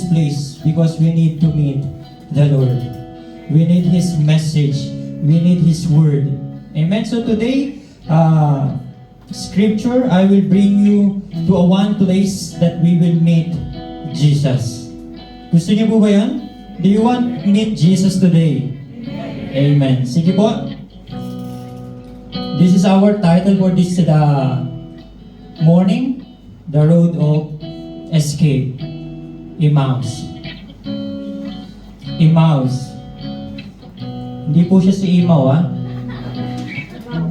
place because we need to meet the Lord. We need His message. We need His word. Amen? So today, scripture, I will bring you to a one place that we will meet Jesus. Gusto niyo po ba yan? Do you want to meet Jesus today? Amen. Sige po. This is our title for this morning. The Road of Escape. Emmaus. Emmaus. Hindi po siya si Imaw, ha?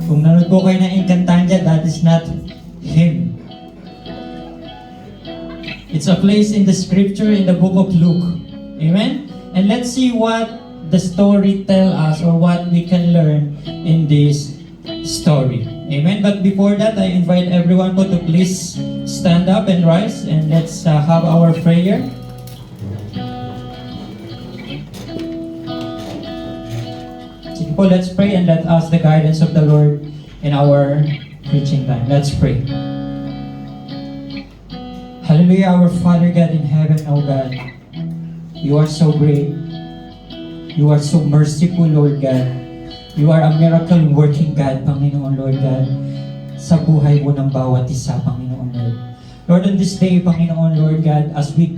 Kung nanood po kayo ng Encantadia, that is not him. It's a place in the scripture in the book of Luke. Amen? And let's see what the story tell us or what we can learn in this story. Amen? But before that, I invite everyone po to please stand up and rise and let's have our prayer. Sige po, let's pray and let us the guidance of the Lord in our preaching time. Let's pray. Hallelujah, our Father God in heaven, O God. You are so great. You are so merciful, Lord God. You are a miracle-working God, Panginoon, Lord God, sa buhay mo ng bawat isa, Panginoon, Lord. Lord, on this day, Panginoon, Lord God, as we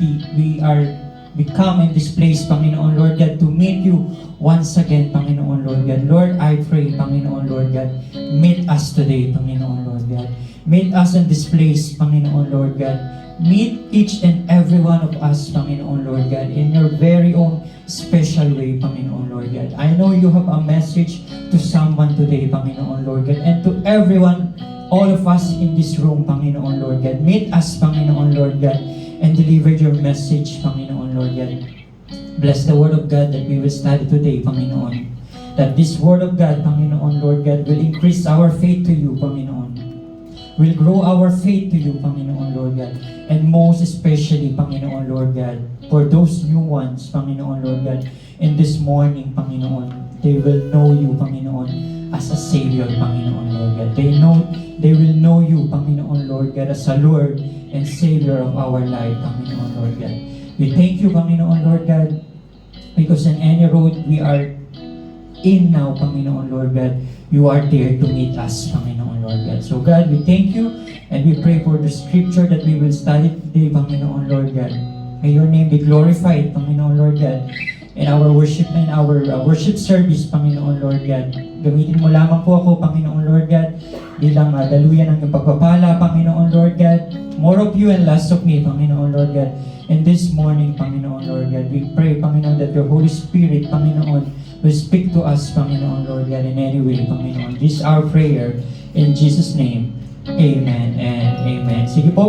come in this place, Panginoon, Lord God, to meet you once again, Panginoon, Lord God. Lord, I pray, Panginoon, Lord God, meet us today, Panginoon, Lord God. Meet us in this place, Panginoon, Lord God. Meet each and every one of us, Panginoon, Lord God, in your very own special way, Panginoon, Lord God. I know you have a message to someone today, Panginoon, Lord God, and to everyone, all of us in this room, Panginoon, Lord God. Meet us, Panginoon, Lord God, and deliver your message, Panginoon, Lord God. Bless the word of God that we will study today, Panginoon. That this word of God, Panginoon, Lord God, will increase our faith to you, Panginoon. Will grow our faith to you, Panginoon, Lord God. And most especially, Panginoon, Lord God, for those new ones, Panginoon, Lord God, in this morning, Panginoon, they will know you, Panginoon, as a Savior, Panginoon, Lord God. They will know you, Panginoon, Lord God, as a Lord and Savior of our life, Panginoon, Lord God. We thank you, Panginoon, Lord God, because in any road we are in now, Panginoon, Lord God, you are there to meet us, Panginoon, Lord God. So God, we thank you and we pray for the scripture that we will study today, Panginoon, Lord God. May your name be glorified, Panginoon, Lord God, in our worship and our worship service, Panginoon, Lord God. Gamitin mo lamang po ako, Panginoon, Lord God, bilang daluyan ng iyong pagpapala, Panginoon, Lord God. More of you and less of me, Panginoon, Lord God. And this morning, Panginoon, Lord God, we pray, Panginoon, that your Holy Spirit, Panginoon, will speak to us, Panginoon, Lord God, in any way, Panginoon. This is our prayer in Jesus' name. Amen and amen. Sige po,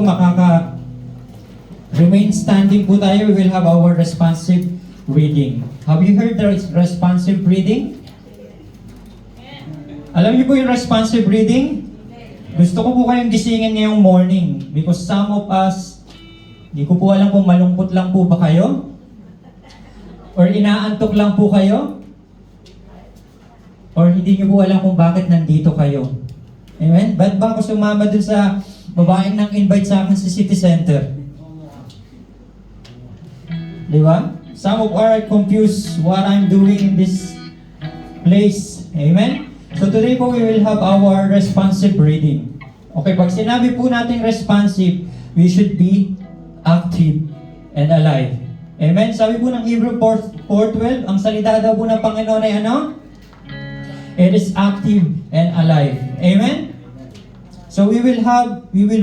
remain standing po tayo. We will have our responsive reading. Have you heard the responsive reading? Alam niyo po yung responsive reading? Gusto ko po kayong gisingin ngayong morning because some of us, di ko po alam kung malungkot lang po ba kayo? Or inaantok lang po kayo? Or hindi niyo po alam kung bakit nandito kayo? Amen? Ba't ba ako sumama dun sa babaeng nang invite sa akin sa City Center? Di ba? Some of are confused what I'm doing in this place. Amen? So today po we will have our responsive reading. Okay, pag sinabi po natin responsive, we should be active and alive. Amen? Sabi po ng Hebrew 4:12, ang salita daw po ng Panginoon ay ano? It is active and alive. Amen? So we will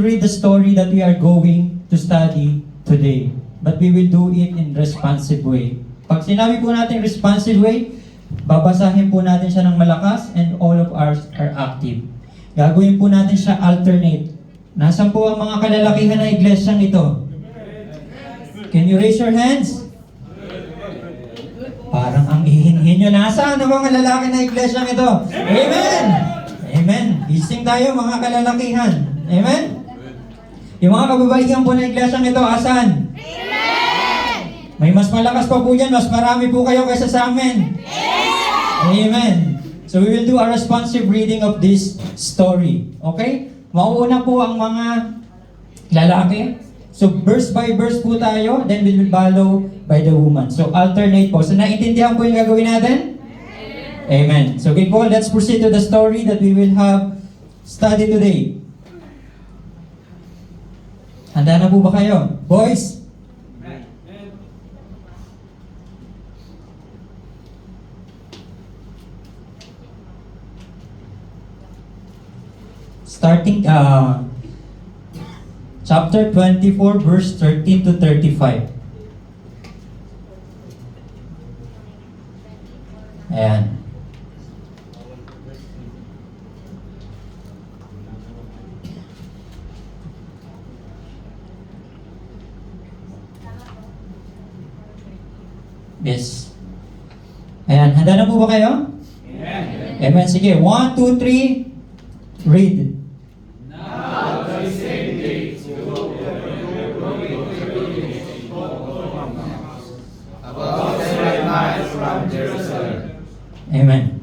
read the story that we are going to study today. But we will do it in responsive way. Pag sinabi po natin responsive way, babasahin po natin siya ng malakas and all of ours are active. Gagawin po natin siya alternate. Nasaan po ang mga kalalakihan na iglesyang ito? Can you raise your hands? Parang ang ihinhin nyo. Nasaan ang mga lalaki na iglesyang ito? Amen! Amen. Gising tayo mga kalalakihan. Amen? Yung mga kababaihan po na iglesyang ito, asan? Amen! May mas malakas pa po yan, mas marami po kayo kaysa sa amin. Amen! Amen. So we will do a responsive reading of this story. Okay? Mauuna po ang mga lalaki. So verse by verse po tayo, then we will follow by the woman. So alternate po. So naintindihan po yung gagawin natin? Amen. So okay po, let's proceed to the story that we will have study today. Handa na po ba kayo? Boys? Starting chapter 24 verse 13 to 35. Ayan. Yes. Ayan, handa na po ba kayo? Amen. Amen. Sige, 1, 2, 3, read. Now the same day about 7 miles from Jerusalem. Amen.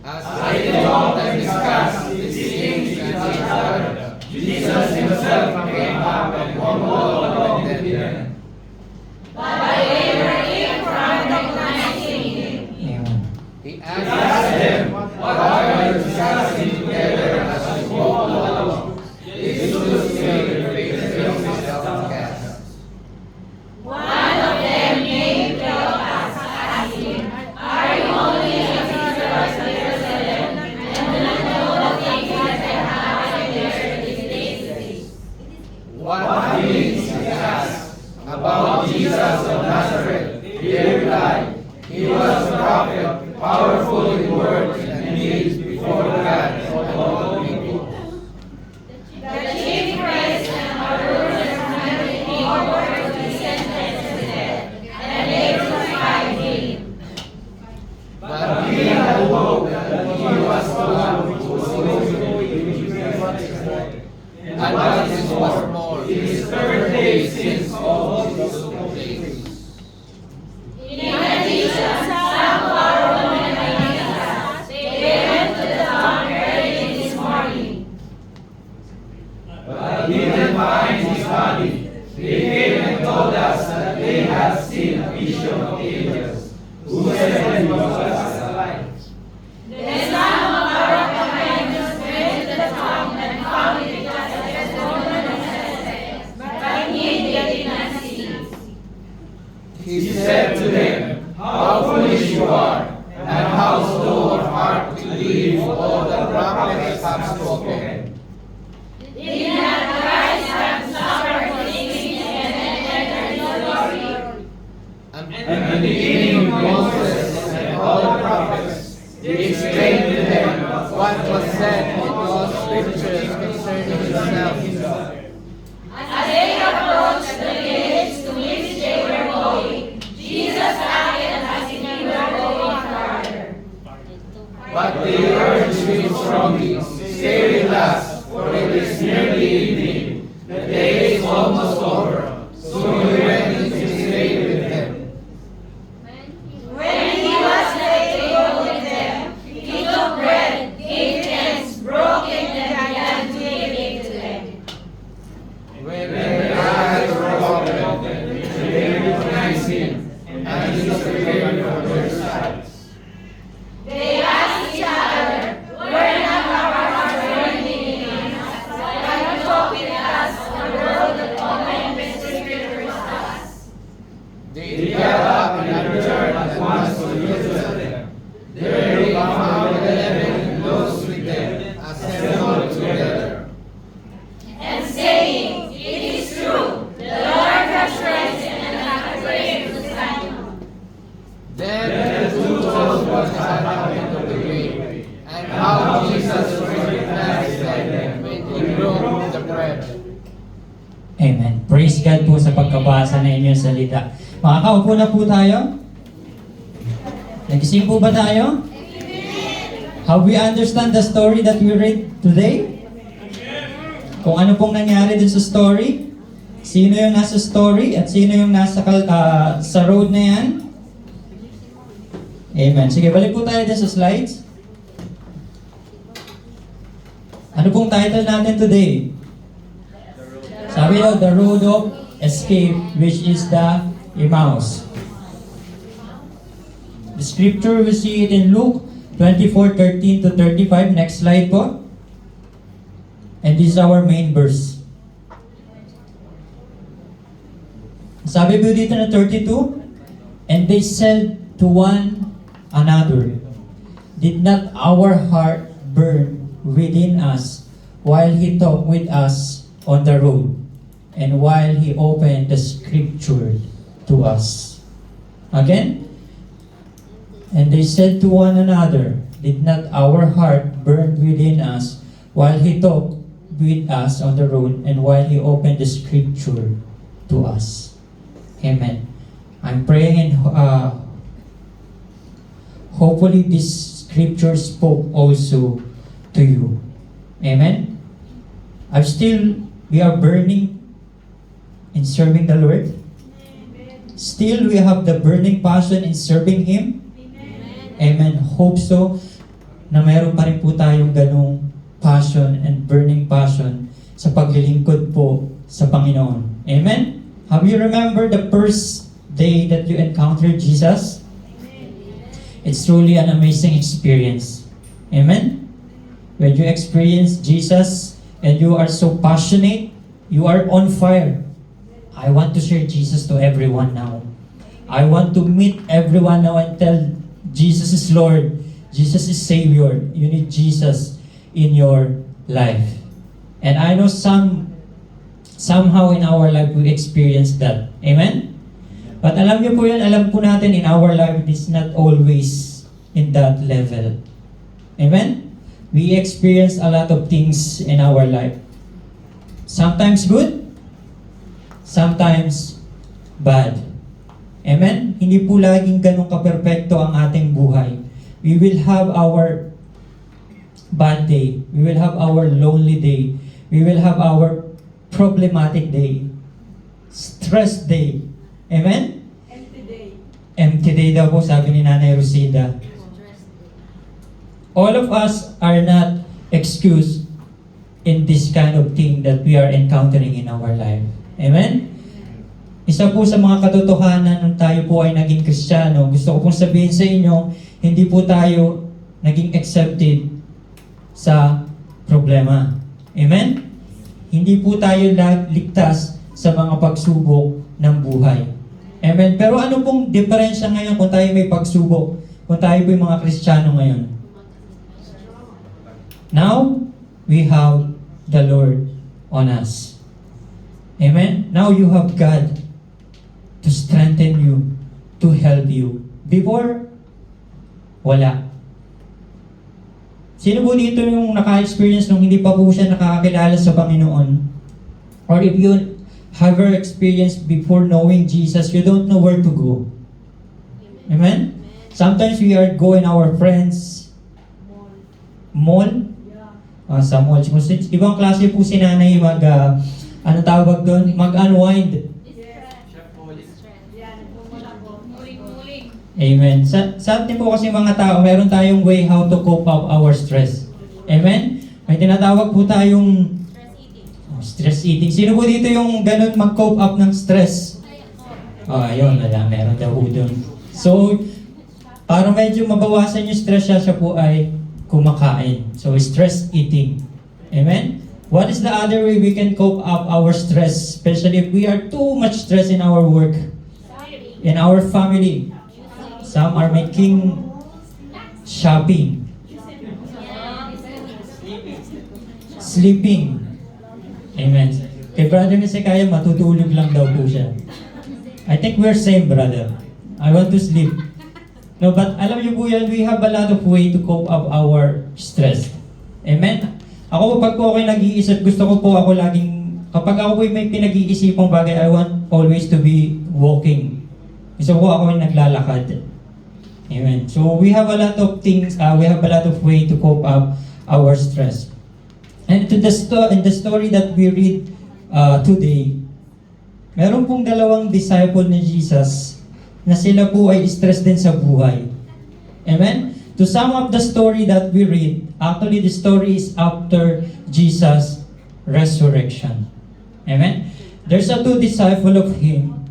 As they talked and discussed these things with each other, Jesus himself came up and walked with them. Amen. He asked them, "What are you discussing together as you walk along?" They stood still and faced downcast. What means, he asked, about Jesus of Nazareth? They replied, "He was a prophet, powerful in words and deeds before God and all the people." But he had hoped that he was the one who was going to be crucified. And what is more, it is 3rd day since all these days. But he didn't find his body. They came and told us that they had seen a vision of angels who said he was alive. He said to them, "How foolish you are, and how slow of heart to believe all the prophets have spoken. And in the beginning Moses and all the prophets, he explained to them what was said in all scriptures concerning himself." But they urged him strongly, "Stay with us, for it is nearly evening. The day is almost over." So he went and stayed with them. When their eyes were opened, they recognized him, and he disappeared from their sight. They got up and returned at once to Jerusalem. There they found 11 and those with them, assembled together. Then the two told what had happened on the way, and how Jesus recognized them when he broke the bread. Amen. Praise God po sa pagkabasa na inyong salita. Makakaupo na po tayo? Nagising po ba tayo? Have we understand the story that we read today? Kung ano pong nangyari dun sa story? Sino yung nasa story at sino yung nasa sa road na yan? Amen. Sige, balik po tayo din sa slides. Ano pong title natin today? Sabi daw, The Road of Escape, which is the Emmaus. The scripture, we see it in Luke 24:13 to 35. Next slide po. And this is our main verse. Sabi po dito na 32, and they said to one another, did not our heart burn within us while he talked with us on the road, and while he opened the scripture to us? Again, and they said to one another, did not our heart burn within us while he talked with us on the road, and while he opened the scripture to us? Amen. I'm praying and hopefully this scripture spoke also to you. Amen. We are burning in serving the Lord. Still, we have the burning passion in serving Him. Amen. Hope so na meron pa rin po tayong ganong passion and burning passion sa paglilingkod po sa Panginoon. Amen. Have you remembered the first day that you encountered Jesus? It's truly an amazing experience. Amen. When you experience Jesus and you are so passionate, you are on fire. I want to share Jesus to everyone now. I want to meet everyone now and tell Jesus is Lord. Jesus is Savior. You need Jesus in your life. And I know somehow in our life we experience that. Amen? But alam niyo po yan, alam po natin in our life it is not always in that level. Amen? We experience a lot of things in our life. Sometimes good, sometimes bad. Amen? Hindi po laging ganun ka-perfecto ang ating buhay. We will have our bad day. We will have our lonely day. We will have our problematic day. Stress day. Amen? Empty day. Empty day daw po, sabi ni Nanay Rosida. All of us are not excused in this kind of thing that we are encountering in our life. Amen? Isa po sa mga katotohanan nung tayo po ay naging Kristiyano, gusto ko pong sabihin sa inyo, hindi po tayo naging accepted sa problema. Amen? Hindi po tayo ligtas sa mga pagsubok ng buhay. Amen? Pero ano pong diferensya ngayon kung tayo may pagsubok? Kung tayo po yung mga Kristiyano ngayon? Now, we have the Lord on us. Amen? Now you have God to strengthen you, to help you. Before, wala. Sino po dito yung naka-experience nung hindi pa po siya nakakakilala sa Panginoon? Or if you have ever experienced before knowing Jesus, you don't know where to go. Amen? Sometimes we are going our friends' mall. Sa mall. Ibang klase po si nanay ano tawag doon? Mag-unwind. Amen. Sa atin po kasi mga tao, meron tayong way how to cope up our stress. Amen? May tinatawag po tayong stress eating. Sino po dito yung ganun mag-cope up ng stress? Ayun, meron daw po doon. So, para medyo mabawasan yung stress siya po ay kumakain. So, stress eating. Amen? What is the other way we can cope up our stress, especially if we are too much stress in our work, in our family? Some are making shopping, sleeping. Amen. Kay Brother Hezekiah, matutulog lang daw po siya. I think we're same, brother. I want to sleep. No, but alam niyo po yan, we have a lot of way to cope up our stress. Amen? Ako, pag po ako'y nag-iisip, gusto ko po ako laging, kapag ako po may pinag-iisipang bagay, I want always to be walking. Gusto ko ako yung naglalakad. Amen. So we have a lot of things, we have a lot of way to cope up our stress. And in the story that we read today, meron pong dalawang disciple ni Jesus na sila po ay stress din sa buhay. Amen? to sum up the story that we read, actually the story is after Jesus' resurrection. Amen? There's a two disciple of him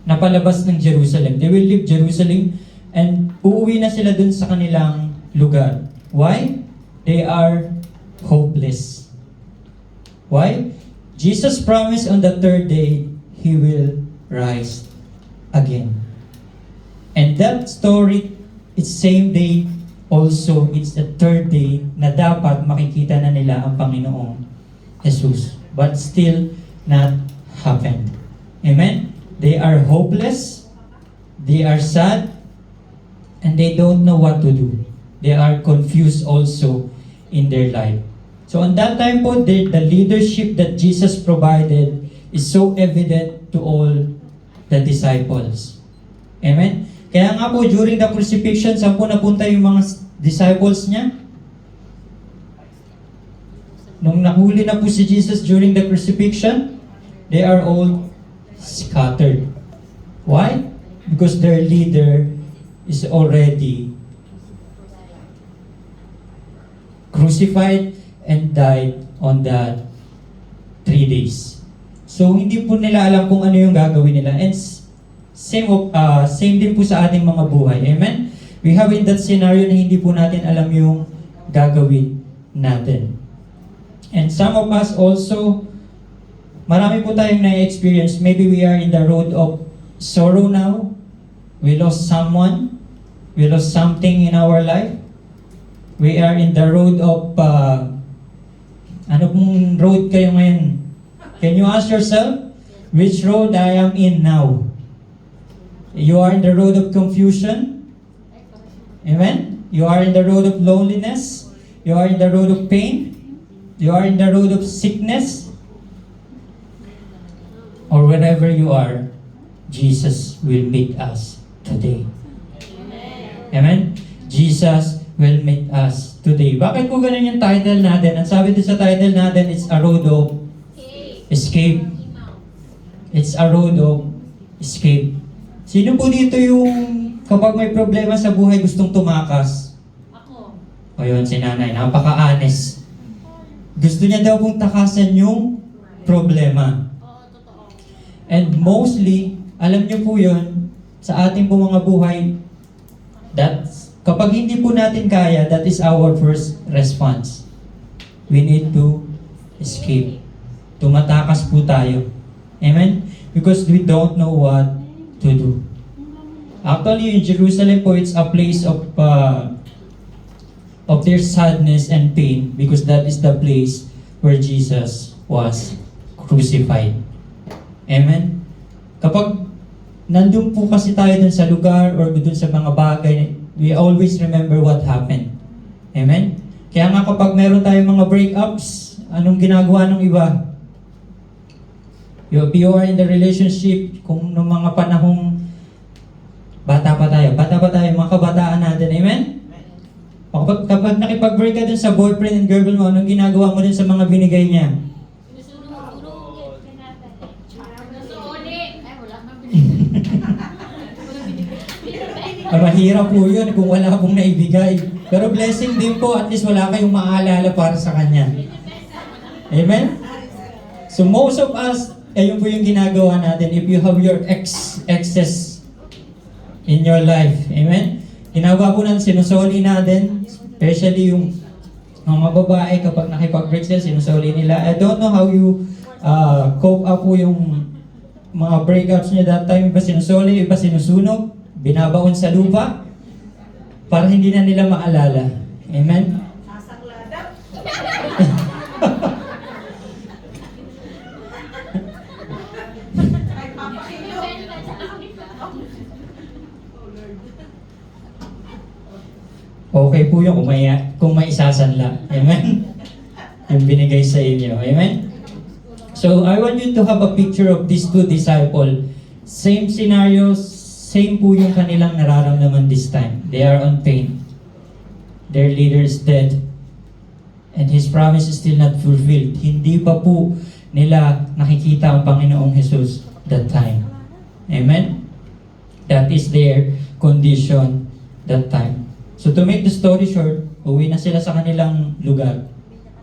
na palabas ng Jerusalem. They will leave Jerusalem and uuwi na sila dun sa kanilang lugar. Why? They are hopeless. Why? Jesus promised on the third day, He will rise again. And that story, it's same day also, it's the third day na dapat makikita na nila ang Panginoong Jesus. But still not happened. Amen? They are hopeless, they are sad, and they don't know what to do. They are confused also in their life. So on that time po, the leadership that Jesus provided is so evident to all the disciples. Amen? Kaya nga po, during the crucifixion, saan po napunta yung mga disciples niya? Nung nahuli na po si Jesus during the crucifixion, they are all scattered. Why? Because their leader is already crucified and died on that 3 days. So, hindi po nila alam kung ano yung gagawin nila. And same din po sa ating mga buhay. Amen? We have in that scenario na hindi po natin alam yung gagawin natin. And some of us also, marami po tayong na-experience. Maybe we are in the road of sorrow now. We lost someone. We lost something in our life. We are in the road of, ano pong road kayo ngayon? Can you ask yourself, which road I am in now? You are in the road of confusion. Amen? You are in the road of loneliness. You are in the road of pain. You are in the road of sickness. Or wherever you are, Jesus will meet us today. Amen? Jesus will meet us today. Bakit po ganun yung title natin? Ang sabi din sa title natin, it's a road of escape. It's a road of escape. Sino po dito yung kapag may problema sa buhay gustong tumakas? Ako. O yun, si nanay, napaka-honest. Gusto niya daw pong takasan yung problema. Oo, totoo. And mostly, alam niyo po yun, sa ating po mga buhay, kapag hindi po natin kaya, that is our first response. We need to escape. Tumatakas po tayo. Amen? Because we don't know what to do. Actually, in Jerusalem po, it's a place of their sadness and pain because that is the place where Jesus was crucified. Amen? Kapag nandun po kasi tayo dun sa lugar or dun sa mga bagay, we always remember what happened. Amen? Kaya nga kapag meron tayong mga breakups, anong ginagawa ng iba? If you are in the relationship, kung nung mga panahong bata pa tayo, mga kabataan natin, amen? Kapag nakipag-break ka dun sa boyfriend and girlfriend mo, anong ginagawa mo dun sa mga binigay niya? Sinusunod. Nasuuli. Ay, wala man binigay. Mahirap po yun kung wala pong naibigay. Pero blessing din po, at least wala kayong maalala para sa kanya. Amen? So most of us, ayun po yung ginagawa natin. If you have your excess in your life, amen? Ginagawa po natin, sinusoli natin, especially yung mga babae kapag nakipag-break sila, sinusoli nila. I don't know how you cope up po yung mga breakups niya that time. Iba sinusoli, iba sinusunog, binabaon sa lupa para hindi na nila maalala. Amen? Sasaklada. Ay, papakilo. Okay po yun kung may isasanla. Amen? Yung binigay sa inyo. Amen? So, I want you to have a picture of these two disciples. Same scenarios, same po yung kanilang nararamdaman this time. They are on pain. Their leader is dead. And His promise is still not fulfilled. Hindi pa po nila nakikita ang Panginoong Jesus that time. Amen? That is their condition that time. So to make the story short, uwi na sila sa kanilang lugar.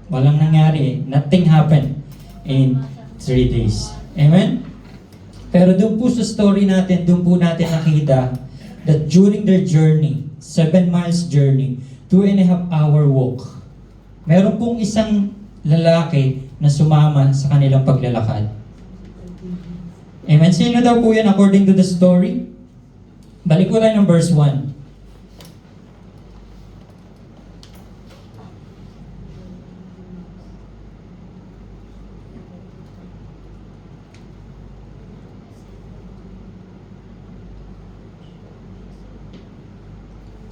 Walang nangyari. Nothing happened in 3 days. Amen? Pero doon po sa story natin, doon po natin nakita that during their journey, 7 miles journey, 2.5 hour walk, meron pong isang lalaki na sumama sa kanilang paglalakad. Amen? Sino daw po yan according to the story? Balik ko tayo ng verse 1.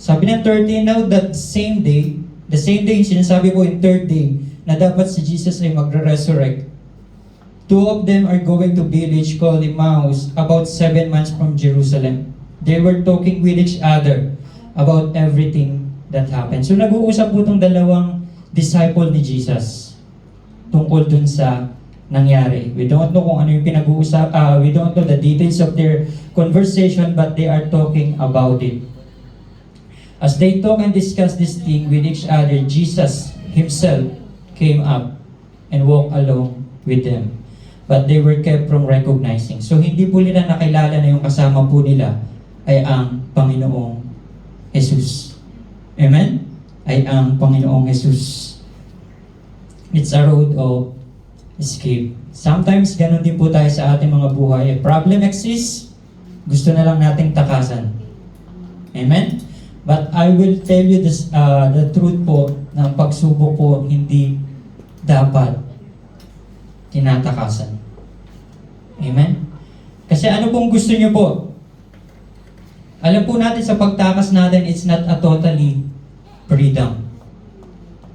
Sabi ng 13, now that the same day, yung sinasabi ko yung third day, na dapat si Jesus ay magre-resurrect. 2 of them are going to village called Emmaus, about 7 miles from Jerusalem. They were talking with each other about everything that happened. So nag-uusap po itong dalawang disciple ni Jesus tungkol dun sa nangyari. We don't know kung ano yung pinag-uusap, we don't know the details of their conversation, but they are talking about it. As they talk and discuss this thing with each other, Jesus himself came up and walked along with them. But they were kept from recognizing. So hindi po nila nakilala na yung kasama po nila ay ang Panginoong Jesus. Amen? Ay ang Panginoong Jesus. It's a road of escape. Sometimes ganun din po tayo sa ating mga buhay. A problem exists, gusto na lang nating takasan. Amen? But I will tell you this, the truth po, na ang pagsubok po hindi dapat tinatakasan. Amen? Kasi ano pong gusto niyo po? Alam po natin sa pagtakas natin, it's not a totally freedom.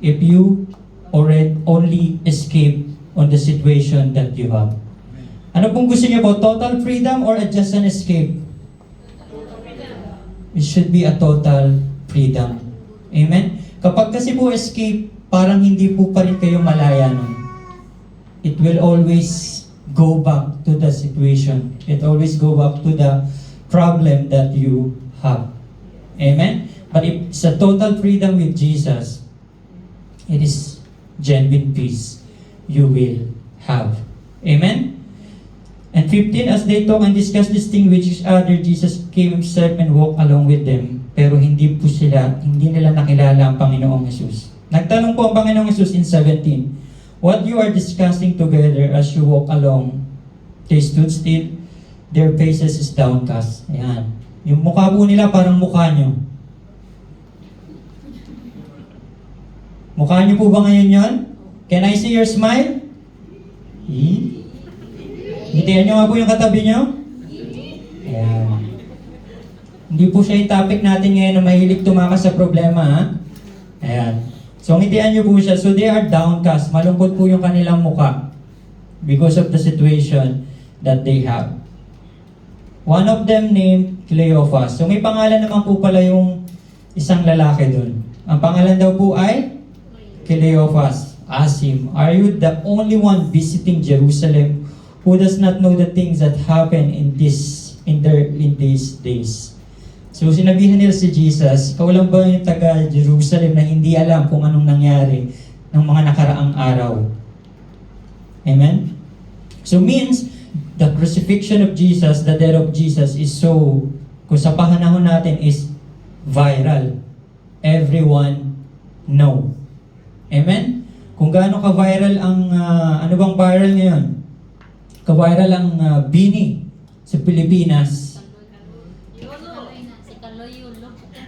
If you only escape on the situation that you have. Ano pong gusto niyo po? Total freedom or just an escape? It should be a total freedom. Amen? Kapag kasi po escape, parang hindi po pa rin kayo malaya nun. It will always go back to the situation. It always go back to the problem that you have. Amen? But if it's a total freedom with Jesus, it is genuine peace you will have. Amen? And 15, as they talk and discuss this thing with each other, Jesus came himself and walked along with them. Pero hindi nila nakilala ang Panginoong Jesus. Nagtanong po ang Panginoong Jesus in 17, what you are discussing together as you walk along, they stood still, their faces is downcast. Ayan. Yung mukha po nila parang mukha nyo. Mukha nyo po ba ngayon yon? Can I see your smile? Ngitian nyo nga po yung katabi nyo. Ayan. Hindi po siya yung topic natin ngayon na mahilig tumakas sa problema, ha? Ayan. So, ngitian nyo po siya. So, they are downcast. Malungkot po yung kanilang mukha because of the situation that they have. One of them named Cleophas. So, may pangalan naman po pala yung isang lalaki dun. Ang pangalan daw po ay Cleophas. Ask him, are you the only one visiting Jerusalem who does not know the things that happen in these days? So sinabihan nila si Jesus, ikaw lang ba yung taga Jerusalem na hindi alam kung anong nangyari ng mga nakaraang araw? Amen? So means, the crucifixion of Jesus, the death of Jesus is so, kung sa panahon natin is viral. Everyone know. Amen? Kung gaano ka-viral ang, ano bang viral ngayon? Ka-viral ang Bini sa Pilipinas.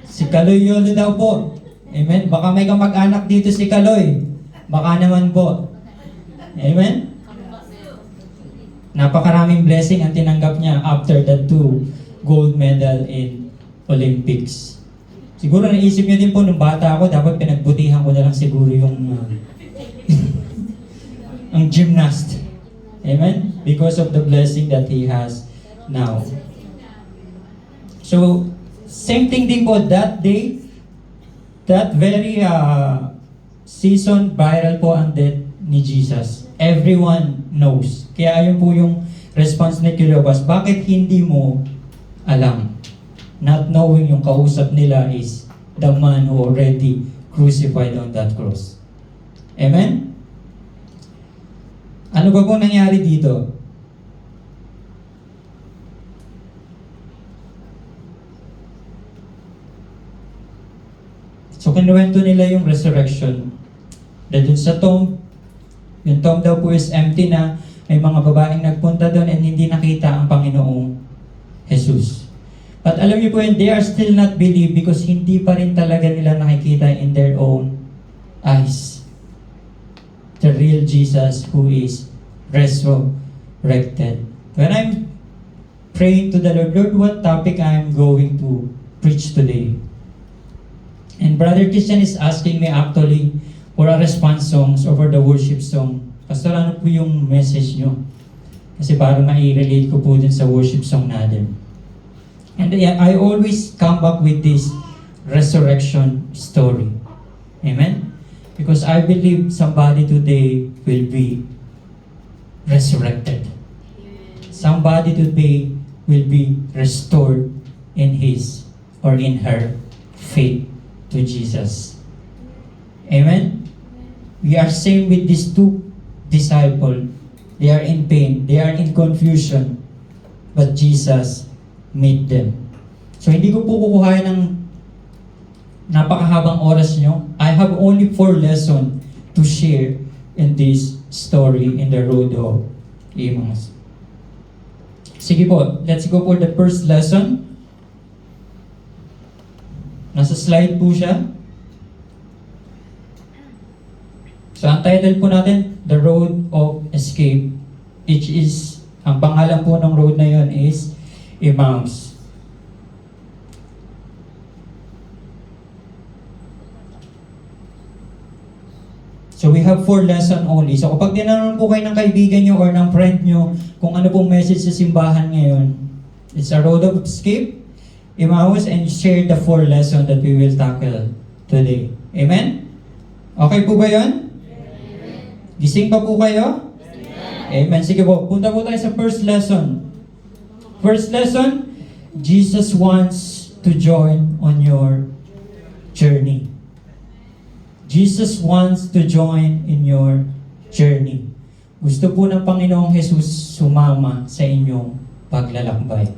Si Kaloy Yolo daw po. Amen? Baka may kamag-anak dito si Kaloy. Baka naman po. Amen? Napakaraming blessing ang tinanggap niya after the 2 gold medal in Olympics. Siguro naisip niyo din po, nung bata ako, dapat pinagbutihan ko na lang siguro yung ang gymnast. Amen? Because of the blessing that he has now. So, same thing din po that day, that very season, viral po ang death ni Jesus. Everyone knows. Kaya ayun po yung response ni Cleophas, bakit hindi mo alam? Not knowing yung kausap nila is the man who already crucified on that cross. Amen? Ano ba pong nangyari dito? So, kinuwento nila yung resurrection. Na dun sa tomb, yung tomb daw po is empty na, may mga babaeng nagpunta doon and hindi nakita ang Panginoong Jesus. But alam niyo po yun, they are still not believe because hindi pa rin talaga nila nakikita in their own eyes the real Jesus who is resurrected. When I'm praying to the Lord, Lord, what topic I'm going to preach today? And Brother Christian is asking me actually for a response songs or for the worship song. Pastor, ano po yung message nyo? Kasi parang mai-relate ko po din sa worship song natin. And I always come back with this resurrection story. Amen? Because I believe somebody today will be resurrected. Somebody today will be restored in his or in her faith to Jesus. Amen? We are same with these two disciples. They are in pain. They are in confusion. But Jesus meet them. So hindi ko po kukuhain ng napakahabang oras nyo. I have only 4 lessons to share in this story in the road of Emmaus. Sige po, let's go for the first lesson. Nasa slide po siya. So, ang title po natin, The Road of Escape, which is, ang pangalan po ng road na yun is Emmaus. So, we have 4 lessons only. So, kapag tinanong po kayo ng kaibigan nyo or ng friend nyo kung ano pong message sa simbahan ngayon, it's a road of escape, Emmaus, and share the 4 lessons that we will tackle today. Amen? Okay po ba yun? Gising pa po kayo? Amen. Sige po, punta po tayo sa first lesson. First lesson, Jesus wants to join on your journey. Jesus wants to join in your journey. Gusto po ng Panginoong Jesus sumama sa inyong paglalakbay.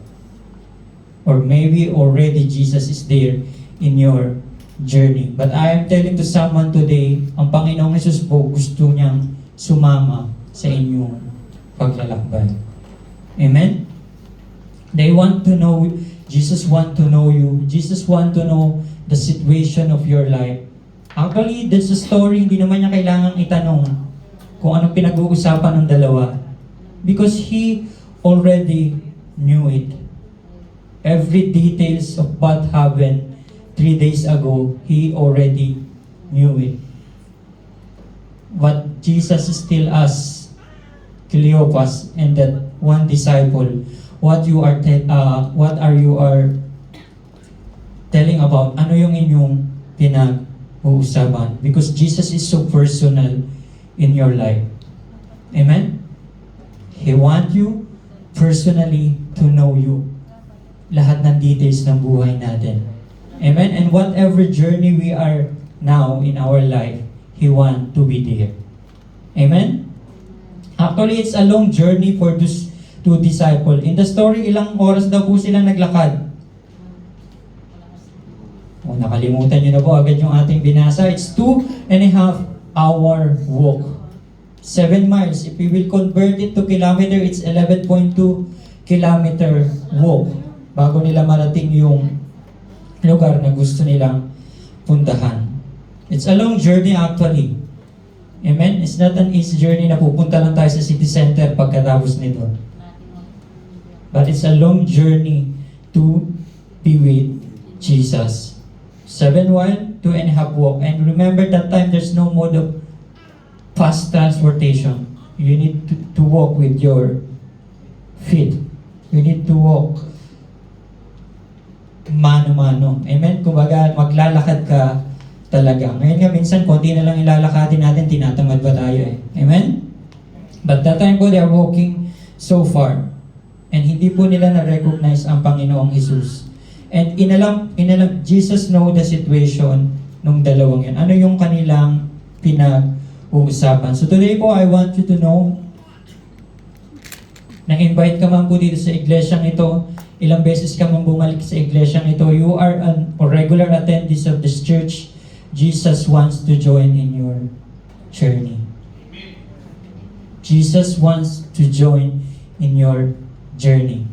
Or maybe already Jesus is there in your journey. But I am telling to someone today, ang Panginoong Jesus po gusto niyang sumama sa inyong paglalakbay. Amen? They want to know, Jesus want to know you. Jesus want to know the situation of your life. Actually, that's a story, hindi naman niya kailangang itanong kung anong pinag-uusapan ng dalawa. Because He already knew it. Every details of what happened 3 days ago, He already knew it. But Jesus still asks Cleopas and that one disciple, what are you telling about? Ano yung inyong pinag-uusapan? Because Jesus is so personal in your life. Amen? He wants you personally to know you. Lahat ng details ng buhay natin. Amen? And whatever journey we are now in our life, He wants to be there. Amen? Actually, it's a long journey for those 2 disciples. In the story, ilang oras daw po sila naglakad? Oh, nakalimutan nyo na po agad yung ating binasa. It's 2.5 hour walk. 7 miles. If we will convert it to kilometer, it's 11.2 kilometer walk bago nila marating yung lugar na gusto nilang puntahan. It's a long journey actually. Amen? It's not an easy journey na pupunta lang tayo sa city center pagkatapos nito. But it's a long journey to be with Jesus. 7 mile, 2.5 walk. And remember that time there's no mode of fast transportation. You need to walk with your feet. You need to walk mano-mano. Amen? Kumbaga, maglalakad ka talaga. Ngayon nga, minsan, konti na lang ilalakadin natin, tinatamad ba tayo eh? Amen? But that time po, they are walking so far. And hindi po nila na-recognize ang Panginoong Jesus. And Jesus know the situation nung dalawang yun. Ano yung kanilang pinag-uusapan. So today po, I want you to know, na-invite ka man po dito sa iglesyang ito, ilang beses ka man bumalik sa iglesyang ito, you are a regular attendee of this church, Jesus wants to join in your journey. Jesus wants to join in your journey.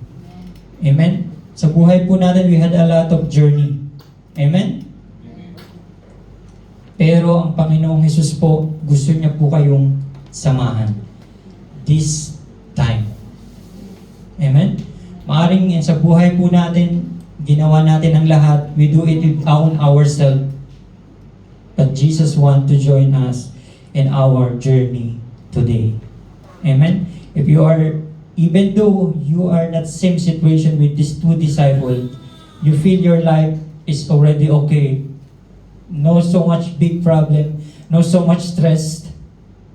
Amen? Sa buhay po natin, we had a lot of journey. Amen? Pero ang Panginoong Hesus po, gusto niya po kayong samahan. This time. Amen? Maaring sa buhay po natin, ginawa natin ang lahat. We do it on ourselves. But Jesus wants to join us in our journey today. Amen? If you are, even though you are not same situation with these two disciples, you feel your life is already okay. No so much big problem, no so much stress.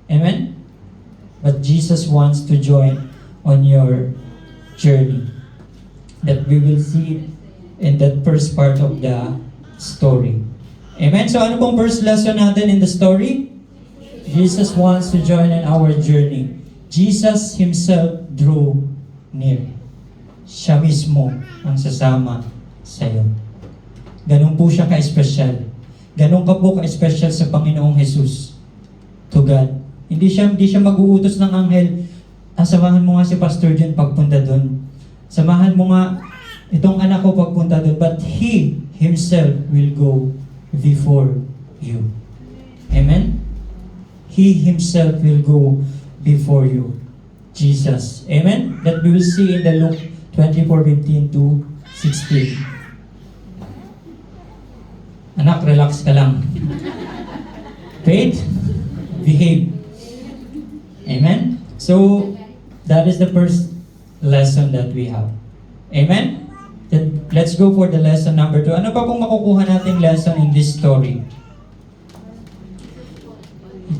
Amen? But Jesus wants to join on your journey. That we will see in that first part of the story. Amen? So ano pong first lesson natin in the story? Jesus wants to join in our journey. Jesus Himself drew near. Siya mismo ang sasama sa iyo. Ganun po siya ka-espesyal. Ganun ka po ka-espesyal sa Panginoong Jesus. To God. Hindi siya mag-uutos ng anghel. Samahan mo nga si Pastor John pagpunta doon. Samahan mo nga itong anak ko pagpunta doon. But He Himself will go before you. Amen? He Himself will go before you. Jesus. Amen? That we will see in the Luke 24:15 to 16. Anak, relax ka lang. Faith, behave. Amen? So, that is the first lesson that we have. Amen? Then, let's go for the lesson number 2. Ano pa pong makukuha nating lesson in this story?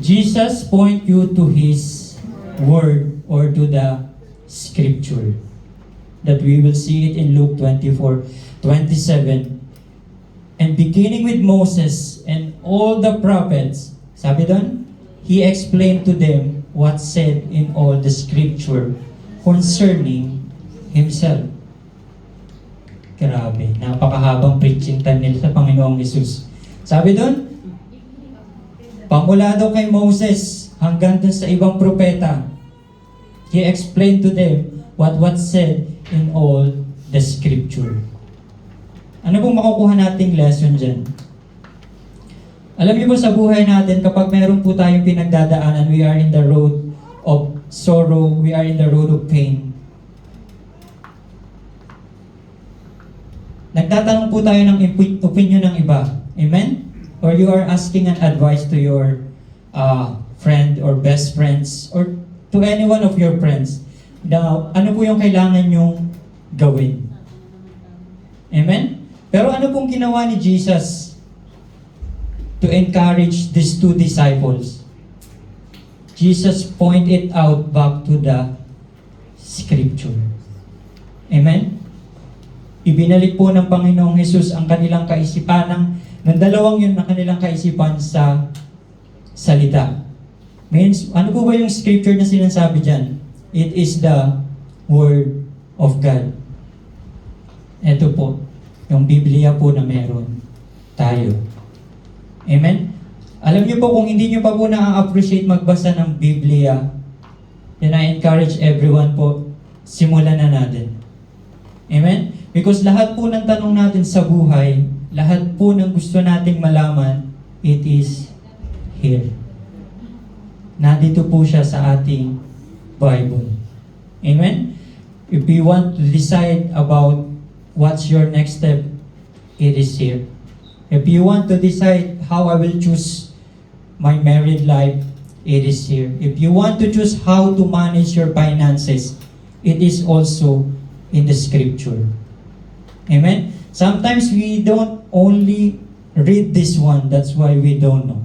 Jesus point you to His Word or to the Scripture. That we will see it in Luke 24:27. And beginning with Moses and all the prophets, sabi doon, He explained to them what said in all the Scripture concerning Himself. Grabe, napakahabang preaching time nila sa Panginoong Hesus. Sabi doon, pamula daw kay Moses hanggang dun sa ibang propeta, He explained to them what said in all the Scripture. Ano pong makukuha nating lesson dyan? Alam niyo po sa buhay natin, kapag meron po tayong pinagdadaanan, we are in the road of sorrow, we are in the road of pain. Nagtatanong po tayo ng opinion ng iba. Amen? Or you are asking an advice to your friend or best friends or to any one of your friends. Now, ano po yung kailangan nyong gawin? Amen? Pero ano pong ginawa ni Jesus to encourage these two disciples? Jesus pointed out back to the Scripture. Amen? Ibinalik po ng Panginoong Hesus ang kanilang kaisipan ng dalawang yun na kanilang kaisipan sa salita. Means, ano po ba yung Scripture na sinasabi dyan? It is the Word of God. Ito po, yung Biblia po na meron tayo. Amen? Alam niyo po, kung hindi niyo pa po na-appreciate magbasa ng Biblia, then I encourage everyone po, simulan na natin. Amen? Because lahat po ng tanong natin sa buhay, lahat po ng gusto nating malaman, it is here. Nandito po siya sa ating Bible. Amen? If we want to decide about what's your next step, it is here. If you want to decide how I will choose my married life, it is here. If you want to choose how to manage your finances, it is also in the Scripture. Amen? Sometimes we don't only read this one, that's why we don't know.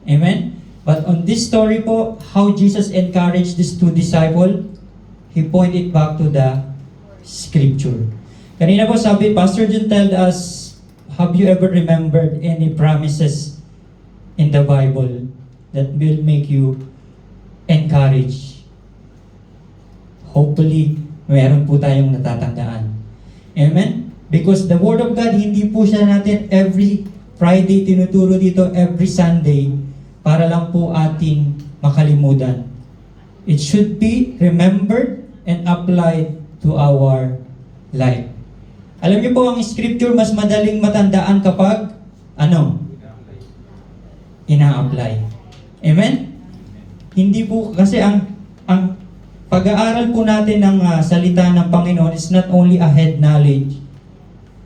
Amen? But on this story po, how Jesus encouraged these two disciples, He pointed back to the Scripture. Kanina po sabi, Pastor Jun told us, have you ever remembered any promises in the Bible that will make you encouraged? Hopefully, meron po tayong natatandaan. Amen? Because the Word of God, hindi po siya natin every Friday tinuturo dito, every Sunday, para lang po ating makalimutan. It should be remembered and applied to our life. Alam niyo po, ang scripture mas madaling matandaan kapag, ina-apply. Amen? Hindi po, kasi ang pag-aaral po natin ng salita ng Panginoon is not only a head knowledge,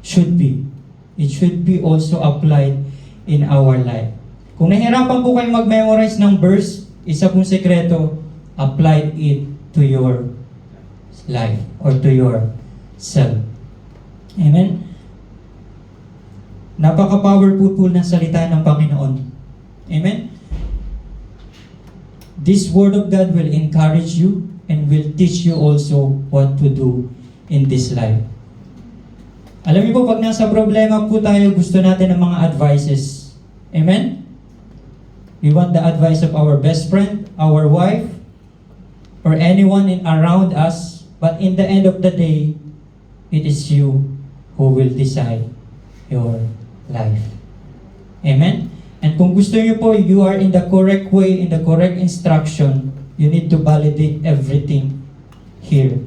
should be. It should be also applied in our life. Kung nahirapan po kayo mag-memorize ng verse, isa pong sekreto, apply it to your life or to yourself. Amen? Napaka-powerful po ng salita ng Panginoon. Amen? This Word of God will encourage you and will teach you also what to do in this life. Alam niyo po, pag nasa problema po tayo, gusto natin ng mga advices. Amen? We want the advice of our best friend, our wife, or anyone around us. But in the end of the day, it is you who will decide your life. Amen? And kung gusto niyo po, you are in the correct way, in the correct instruction, you need to validate everything here.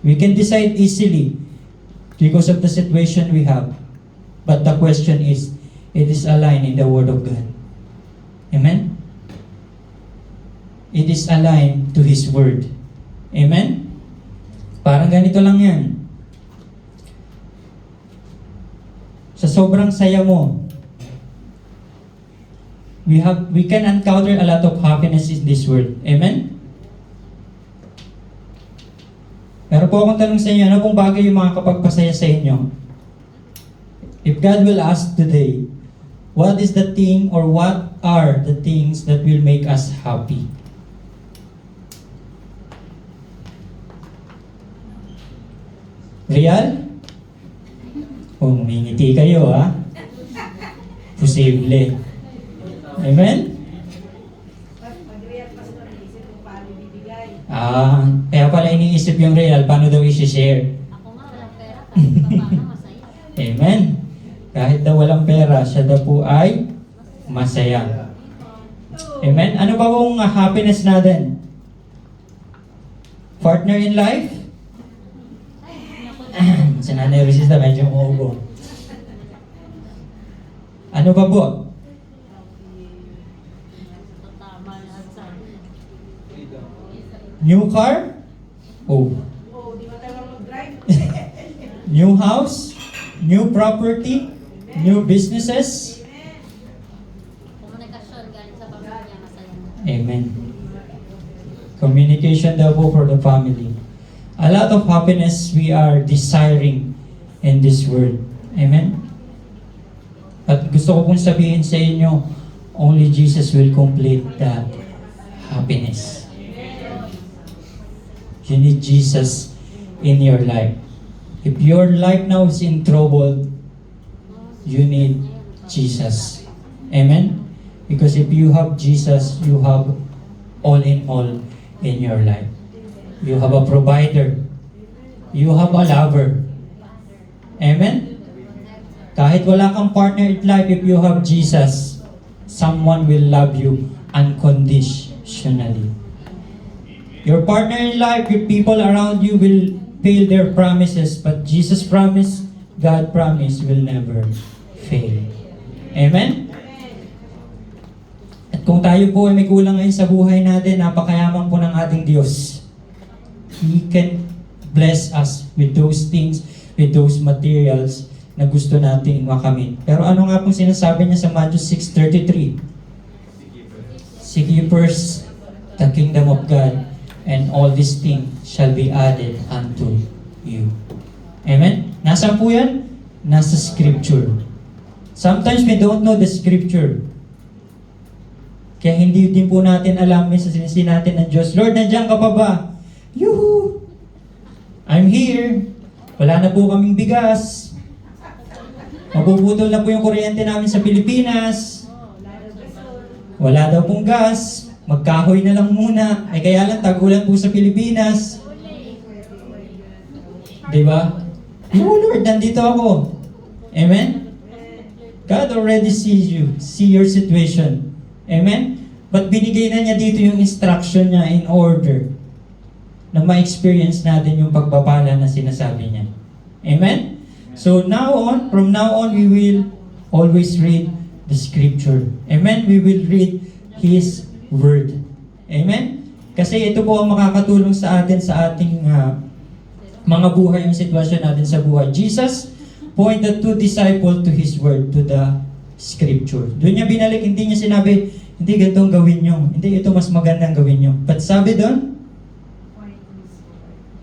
We can decide easily because of the situation we have. But the question is, it is aligned in the Word of God. Amen? It is aligned to His Word. Amen? Parang ganito lang yan. Sa sobrang saya mo, we can encounter a lot of happiness in this world. Amen? Pero po akong tanong sa inyo, ano pong bagay yung makakapagpasaya sa inyo? If God will ask today, what is the thing or what are the things that will make us happy? Real? Oh, humingiti kayo, ha? Posible. Amen? Kaya pala iniisip yung real, paano daw i-share? Ako nga, walang pera. Kahit pa paano, masaya. Amen? Kahit daw walang pera, siya daw po ay masaya. Amen? Ano ba pong happiness natin? Partner in life? Si Nanay Resista, medyo umuubo. Ano ba po? Tama lahat sa New car? Oh. Di ba tayo mag-drive? New house? New property? New businesses? komunikasyon galing sa pamilya, masaya. Amen. Communication daw po for the family. A lot of happiness we are desiring in this world. Amen? At gusto ko pong sabihin sa inyo, only Jesus will complete that happiness. You need Jesus in your life. If your life now is in trouble, you need Jesus. Amen? Because if you have Jesus, you have all in your life. You have a provider. You have a lover. Amen? Kahit wala kang partner in life, if you have Jesus, someone will love you unconditionally. Your partner in life, your people around you will fail their promises, but Jesus promise, God promise will never fail. Amen? At kung tayo po ay may kulang ngayon sa buhay natin, napakayaman po ng ating Diyos. He can bless us with those things, with those materials na gusto nating makamit. Pero ano nga pong sinasabi niya sa Matthew 6:33? Seek ye first the kingdom of God, and all these things shall be added unto you. Amen? Nasaan po yan? Nasa scripture. Sometimes we don't know the scripture. Kaya hindi din po natin alam sa sinasin natin ng Diyos, Lord, nandiyan ka pa ba? Yuhu! I'm here. Wala na po kaming bigas. Mapuputol na po yung kuryente namin sa Pilipinas. Wala daw pong gas. Magkahoy na lang muna. Ay kaya lang, tag-ulan po sa Pilipinas. Diba? Oh Lord, nandito ako. Amen? God already sees you. See your situation. Amen? But binigay na niya dito yung instruction niya in order na ma-experience natin yung pagpapala na sinasabi niya. Amen? So from now on, we will always read the scripture. Amen? We will read His Word. Amen? Kasi ito po ang makakatulong sa atin sa ating mga buhay, yung sitwasyon natin sa buhay. Jesus pointed two disciples to His Word, to the scripture. Doon niya binalik, hindi niya sinabi, hindi ganitong gawin niyo. Hindi, ito mas magandang gawin niyo. But sabi doon,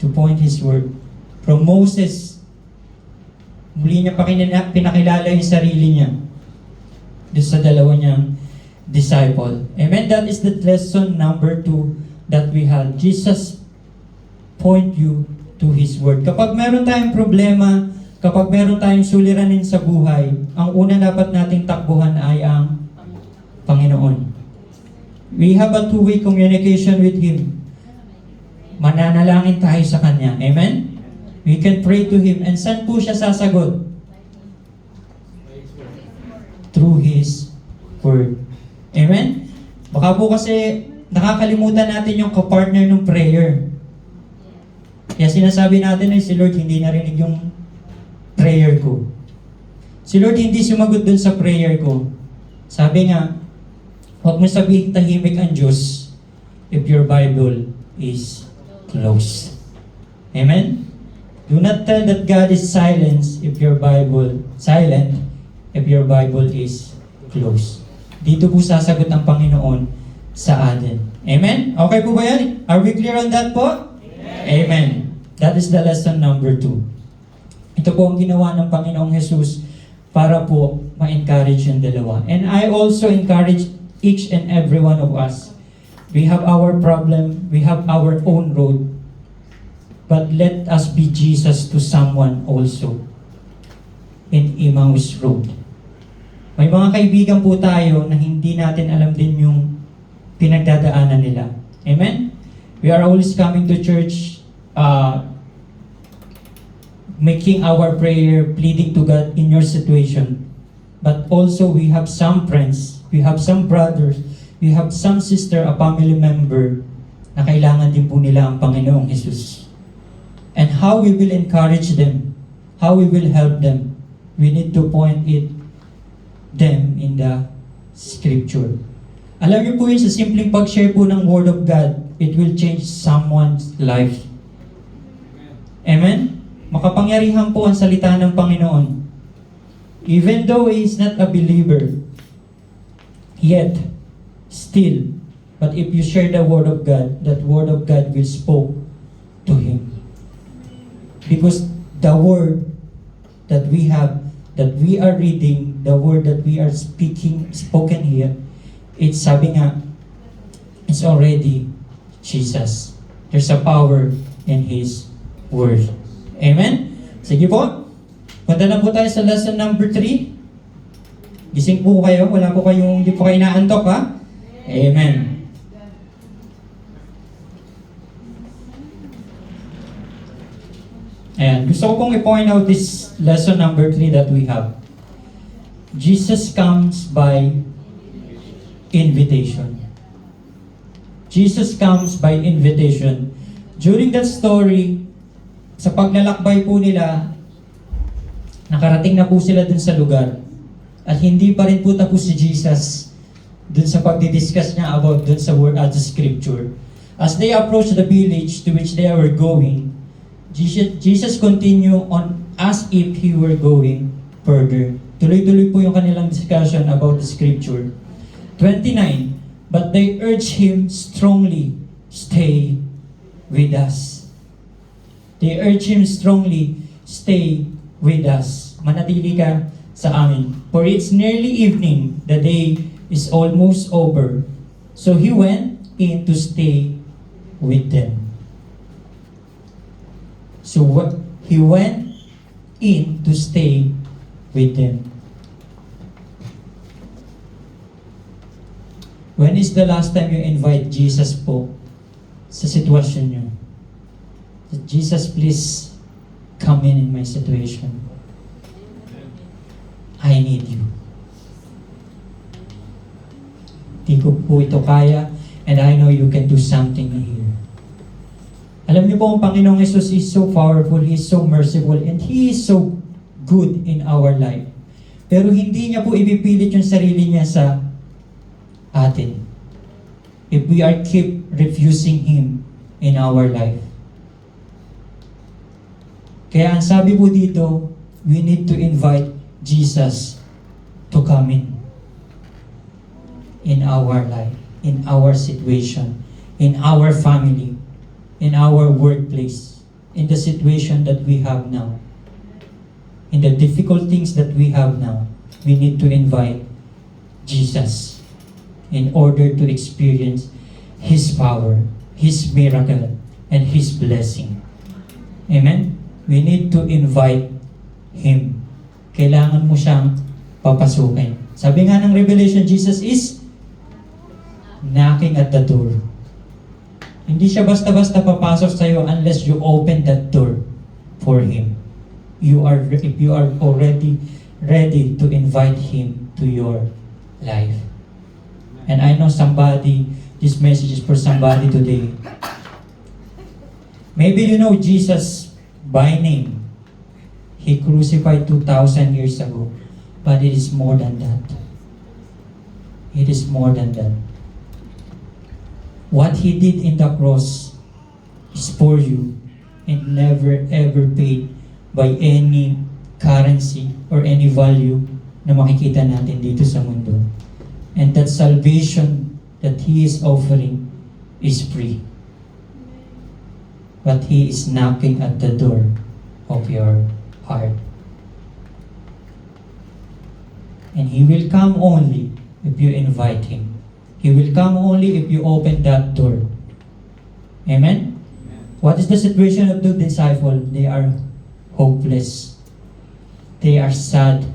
to point His Word. From Moses, muli niya pinakilala yung sarili niya doon sa dalawa niyang disciple. Amen? That is the lesson number 2 that we have. Jesus point you to His Word. Kapag meron tayong problema, kapag meron tayong suliranin sa buhay, ang una dapat nating takbuhan ay ang Panginoon. We have a two-way communication with Him. Mananalangin tayo sa Kanya. Amen? We can pray to Him. And saan po siya sasagot? Through His Word. Amen? Baka po kasi nakakalimutan natin yung kapartner ng prayer. Kaya sinasabi natin ay si Lord hindi narinig yung prayer ko. Si Lord hindi sumagot dun sa prayer ko. Sabi nga, huwag mo sabihin tahimik ang Diyos if your Bible is closed. Amen? Do not tell that God is silent if your Bible is closed. Dito po sasagot ang Panginoon sa atin. Amen? Okay po ba yan? Are we clear on that po? Amen. That is the lesson number 2. Ito po ang ginawa ng Panginoong Jesus para po ma-encourage yung dalawa. And I also encourage each and every one of us. We have our problem, we have our own road. But let us be Jesus to someone also in Emmaus Road. May mga kaibigan po tayo na hindi natin alam din yung pinagdadaanan nila. Amen? We are always coming to church, making our prayer, pleading to God in your situation. But also we have some friends, we have some brothers, we have some sister, a family member na kailangan din po nila ang Panginoong Jesus. And how we will encourage them, how we will help them, we need to point them in the Scripture. Alam niyo po yun, sa simpleng pag-share po ng Word of God, it will change someone's life. Amen? Makapangyarihan po ang salita ng Panginoon. Even though he is not a believer, yet, still, but if you share the Word of God, that Word of God will speak to him. Because the Word that we have, that we are reading, the Word that we are spoken here, it's sabi nga, it's already Jesus. There's a power in His Word. Amen? Sige po. Punta na po tayo sa lesson number 3. Gising po kayo. Wala po kayong, hindi po kayo naantok, ha? Amen. Ayan. Gusto ko pong i-point out this lesson number 3 that we have. Jesus comes by invitation. Jesus comes by invitation. During that story, sa paglalakbay po nila, nakarating na po sila dun sa lugar. At hindi pa rin po tapos si Jesus dun sa pagdidiscuss niya about dun sa word at the scripture. As they approached the village to which they were going, Jesus continued on as if He were going further. Tuloy-tuloy po yung kanilang discussion about the scripture. 29, but they urged Him strongly, stay with us. They urge Him strongly, stay with us. Manatili ka sa amin. For it's nearly evening, the day is almost over. So He went in to stay with them. So He went in to stay with them. When is the last time you invite Jesus po sa sitwasyon nyo? Jesus, please come in my situation. I need you. Di ko po ito kaya, and I know you can do something here. Alam niyo po, ang Panginoong Jesus is so powerful, He is so merciful, and He is so good in our life. Pero hindi niya po ipipilit yung sarili niya sa atin. If we are keep refusing Him in our life. Kaya ang sabi po dito, we need to invite Jesus to come in our life, in our situation, in our family, in our workplace, in the situation that we have now, in the difficult things that we have now. We need to invite Jesus in order to experience His power, His miracle, and His blessing. Amen? We need to invite Him. Kailangan mo siyang papasukin. Sabi nga ng Revelation, Jesus is knocking at the door. Hindi siya basta-basta papasok sa iyo unless you open that door for Him. If you are already ready to invite Him to your life. And I know this message is for somebody today. Maybe you know Jesus by name. He crucified 2,000 years ago. But it is more than that. It is more than that. What He did in the cross is for you and never ever paid by any currency or any value na makikita natin dito sa mundo. And that salvation that He is offering is free. But He is knocking at the door of your heart. And He will come only if you invite Him. He will come only if you open that door. Amen? What is the situation of the disciples? They are hopeless. They are sad.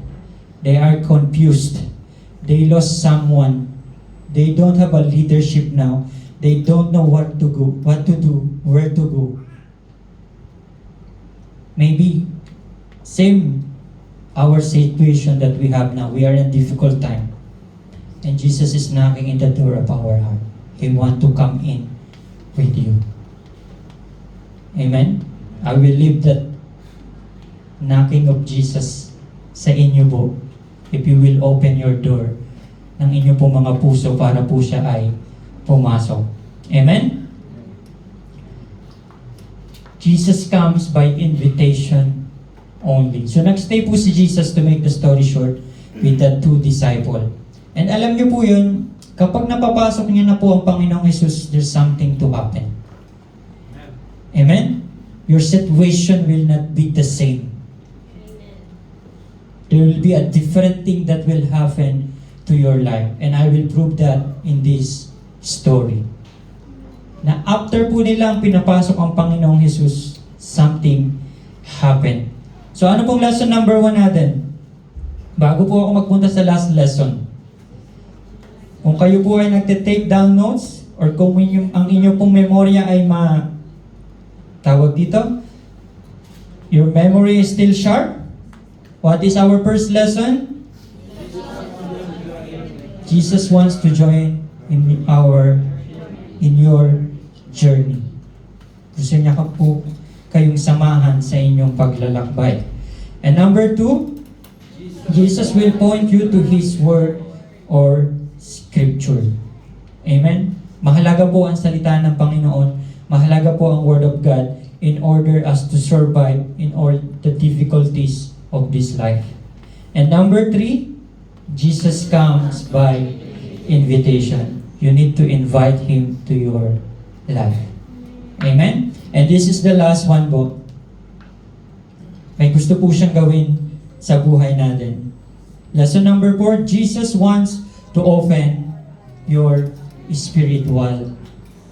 They are confused. They lost someone. They don't have a leadership now. They don't know what to do, where to go. Maybe same our situation that we have now. We are in a difficult time. And Jesus is knocking in the door of our heart. He wants to come in with you. Amen? I will leave that knocking of Jesus sa inyo po if you will open your door ng inyo pong mga puso para po siya ay pumasok. Amen? Jesus comes by invitation only. So nagstay po si Jesus, to make the story short, with the two disciples. And alam niyo po yun, kapag napapasok niyo na po ang Panginoong Jesus, there's something to happen. Amen? Your situation will not be the same. There will be a different thing that will happen to your life. And I will prove that in this story. Na after po nilang pinapasok ang Panginoong Jesus, something happened. So ano pong lesson number 1 natin? Bago po ako magpunta sa last lesson. Kung kayo po ay nagte-take down notes, or kung ang inyo pong memorya ay tawag dito, your memory is still sharp, what is our first lesson? Jesus wants to join in your journey. Gusto niya po kayong samahan sa inyong paglalakbay. And number 2, Jesus will point you to His Word or Scripture. Amen? Mahalaga po ang salita ng Panginoon. Mahalaga po ang Word of God in order us to survive in all the difficulties of this life. And number 3, Jesus comes by invitation. You need to invite Him to your life. Amen? And this is the last one po. May gusto po siyang gawin sa buhay natin. Lesson number 4, Jesus wants to open your spiritual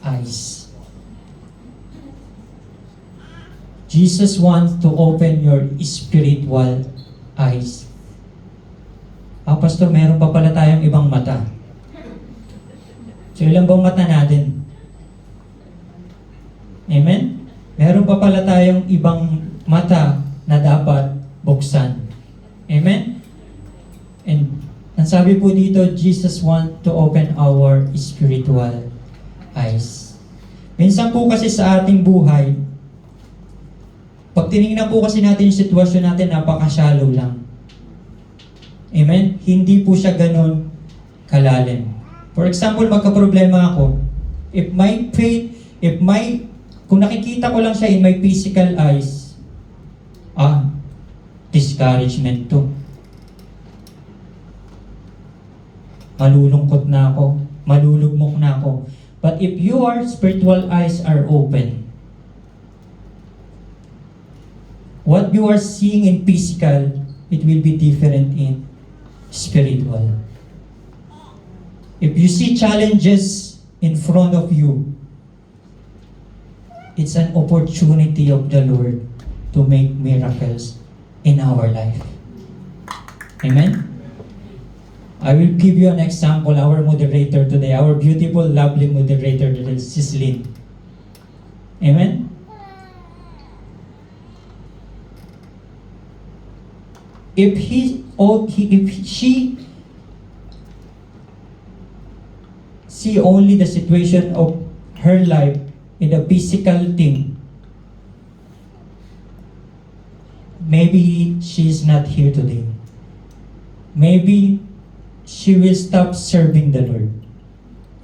eyes. Jesus wants to open your spiritual eyes. Pastor, meron pa pala tayong ibang mata. So, ilan bang mata natin? Amen? Meron pa pala tayong ibang mata na dapat buksan. Amen? And ang sabi po dito, Jesus wants to open our spiritual eyes. Minsan po kasi sa ating buhay, pag tinignan po kasi natin yung sitwasyon natin, napaka-shallow lang. Amen? Hindi po siya ganun kalalim. For example, magka-problema ako. Kung nakikita ko lang siya in my physical eyes, discouragement to. Malulungkot na ako, malulugmok na ako. But if your spiritual eyes are open, what you are seeing in physical, it will be different in spiritual. If you see challenges in front of you, it's an opportunity of the Lord to make miracles in our life. Amen? I will give you an example. Our moderator today, our beautiful, lovely moderator today, Sislyn. Amen? If she see only the situation of her life in a physical thing, maybe she is not here today. Maybe she will stop serving the Lord.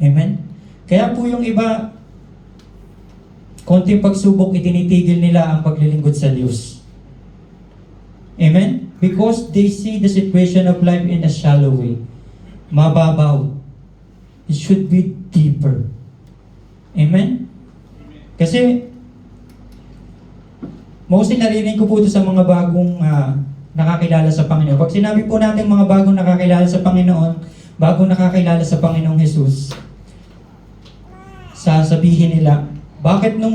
Amen? Kaya po yung iba, konting pagsubok, itinitigil nila ang paglilingkod sa Diyos. Amen? Because they see the situation of life in a shallow way. Mababaw. It should be deeper. Amen? Kasi, mostly naririnig ko po ito sa mga bagong nakakilala sa Panginoon. Pag sinabi po natin mga bagong nakakilala sa Panginoon, bagong nakakilala sa Panginoong Jesus, sasabihin nila, bakit nung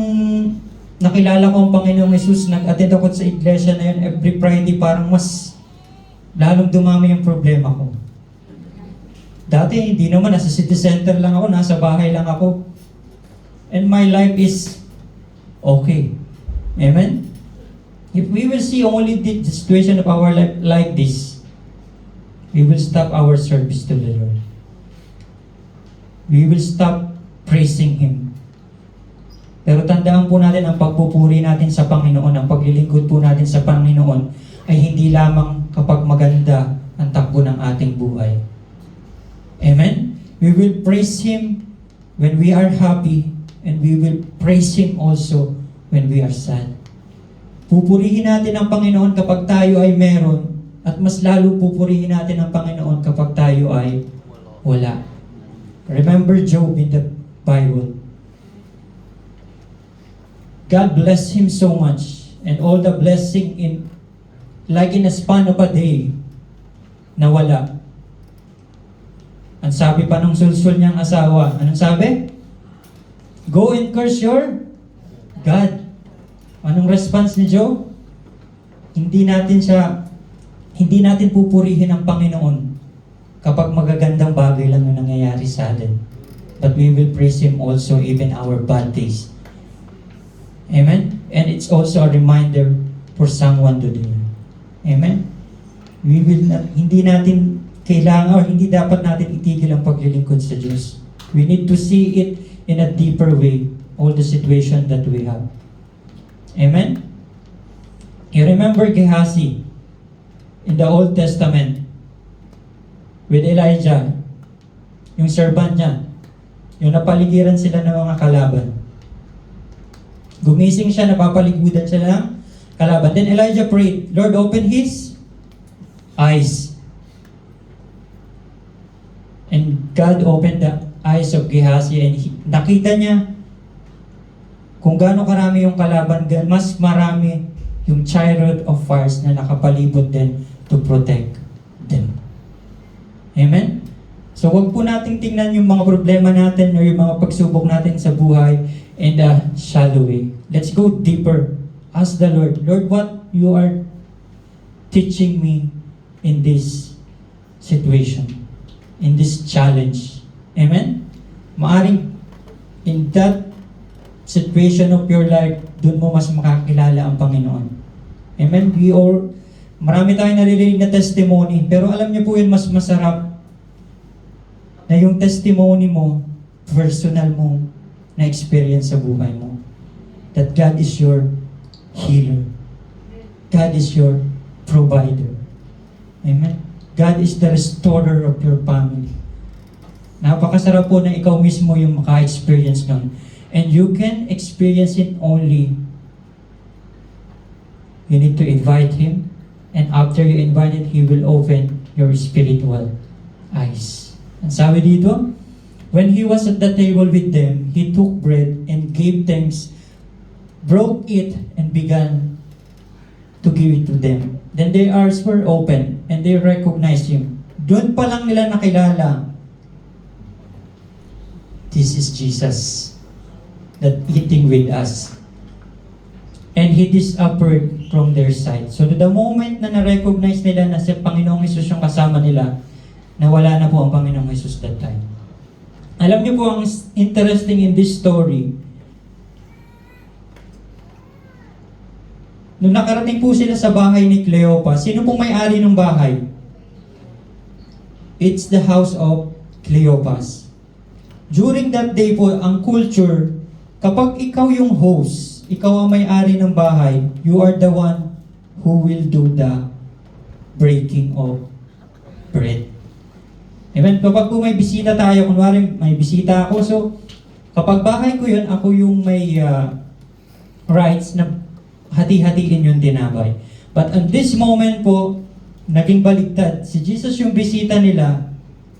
nakilala ko ang Panginoong Jesus, nag-attend ako sa iglesia na yun every Friday, parang mas lalong dumami yung problema ko. Dati, hindi naman, nasa city center lang ako, nasa bahay lang ako. And my life is okay. Amen? If we will see only the situation of our life like this, we will stop our service to the Lord. We will stop praising Him. Pero tandaan po natin, ang pagpupuri natin sa Panginoon, ang paglilingkod po natin sa Panginoon, ay hindi lamang kapag maganda ang takbo ng ating buhay. Amen? We will praise Him when we are happy, and we will praise Him also when we are sad. Pupurihin natin ang Panginoon kapag tayo ay meron, at mas lalo pupurihin natin ang Panginoon kapag tayo ay wala. Remember Job in the Bible. God blessed him so much, and all the blessing like in a span of a day, nawala. Ang sabi pa ng sulsul niyang asawa, anong sabi? Go and curse your God. Anong response ni Job? Hindi natin pupurihin ang Panginoon kapag magagandang bagay lang yung nangyayari sa atin. But we will praise Him also even our bad days. Amen? And it's also a reminder for someone to do. Amen? Hindi natin kailangan, or hindi dapat natin itigil ang paglilingkod sa Diyos. We need to see it in a deeper way, all the situation that we have. Amen? You remember Gehazi in the Old Testament with Elijah, yung servant niya, yung napaligiran sila ng mga kalaban. Gumising siya, napapaligudan siya ng kalaban. Then Elijah prayed, Lord, open his eyes. And God opened the eyes of Gehazi, and nakita niya kung gaano karami yung kalaban, mas marami yung chariot of fires na nakapalibot din to protect them. Amen? So wag po nating tingnan yung mga problema natin or yung mga pagsubok natin sa buhay in a shallow way. Let's go deeper ask the Lord, Lord, what you are teaching me in this situation, in this challenge. Amen? Maaring in that situation of your life, dun mo mas makakilala ang Panginoon. Amen? Marami tayong naririnig na testimony, pero alam niyo po yun, mas masarap na yung testimony mo, personal mo, na experience sa buhay mo. That God is your healer. God is your provider. Amen? God is the restorer of your family. Napakasarap po na ikaw mismo yung maka-experience nun. And you can experience it only. You need to invite Him. And after you invite it, He will open your spiritual eyes. And sabi dito, when He was at the table with them, He took bread and gave thanks, broke it, and began to give it to them. Then their eyes were open and they recognized Him. Doon pa lang nila nakilala, this is Jesus that eating with us. And He disappeared from their sight. So the moment na na-recognize nila na si Panginoong Jesus yung kasama nila, nawala na po ang Panginoong Jesus that time. Alam niyo po ang interesting in this story, nung nakarating po sila sa bahay ni Cleopas, sino pong may-ari ng bahay? It's the house of Cleopas. During that day po, ang culture, kapag ikaw yung host, ikaw ang may-ari ng bahay, you are the one who will do the breaking of bread. Amen? Kapag po may bisita tayo, kunwari may bisita ako, so kapag bahay ko yun, ako yung may rights na hati-hatiin yung tinapay. But at this moment po, naging baligtad. Si Jesus yung bisita nila,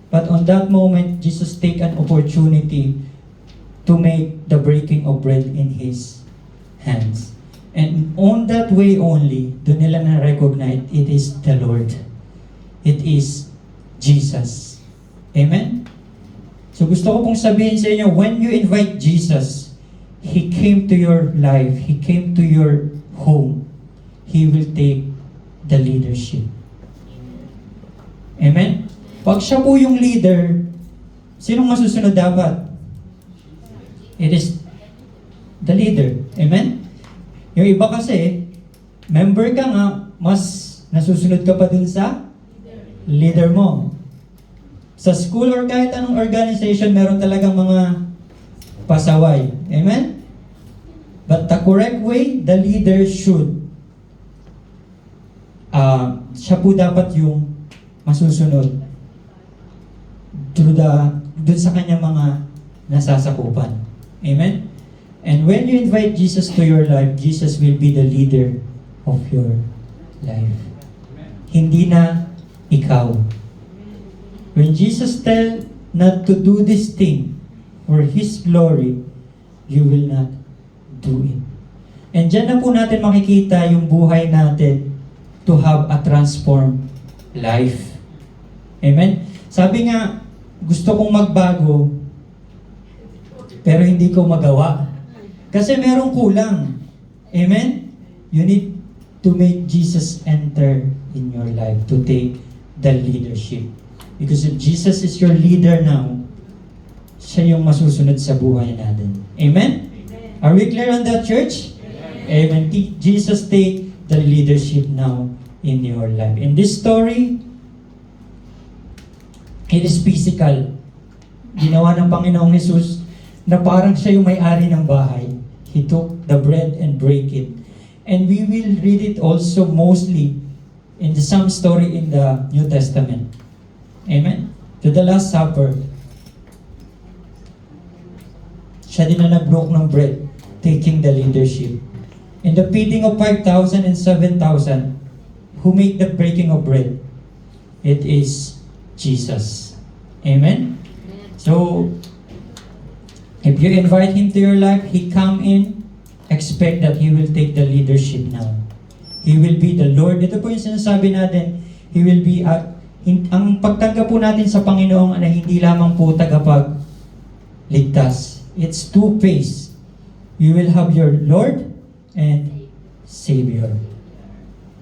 but on that moment, Jesus take an opportunity to make the breaking of bread in His hands. And on that way only, doon nila na-recognize, it is the Lord. It is Jesus. Amen? So gusto ko pong sabihin sa inyo, when you invite Jesus, He came to your life, He came to your home, He will take the leadership. Amen? Pag siya po yung leader, sinong masusunod dapat? It is the leader. Amen? Yung iba kasi, member ka nga, mas nasusunod ka pa dun sa leader mo. Sa school or kahit anong organization, meron talagang mga pasaway. Amen? But the correct way, the leader should, siya po dapat yung masusunod dun sa kanyang mga nasasakupan. Amen? And when you invite Jesus to your life, Jesus will be the leader of your life. Hindi na ikaw. When Jesus tell not to do this thing for His glory, you will not do it. And dyan na po natin makikita yung buhay natin to have a transformed life. Amen? Sabi nga, gusto kong magbago, pero hindi ko magawa. Kasi merong kulang. Amen? You need to make Jesus enter in your life to take the leadership. Because if Jesus is your leader now, siya yung masusunod sa buhay natin. Amen? Are we clear on that, church? Amen. Jesus take the leadership now in your life. In this story, it is physical. Ginawa ng Panginoong Jesus na parang siya yung may-ari ng bahay. He took the bread and break it. And we will read it also mostly in the some story in the New Testament. Amen? To the Last Supper, siya din na nag-broke ng bread, taking the leadership. In the feeding of 5,000 and 7,000, who make the breaking of bread? It is Jesus. Amen? So, if you invite Him to your life, He come in, expect that He will take the leadership now. He will be the Lord. Ito po yung sinasabi natin, He will be, ang pagtanggap po natin sa Panginoon na hindi lamang po tagapagligtas. It's two-phase. You will have your Lord and Savior.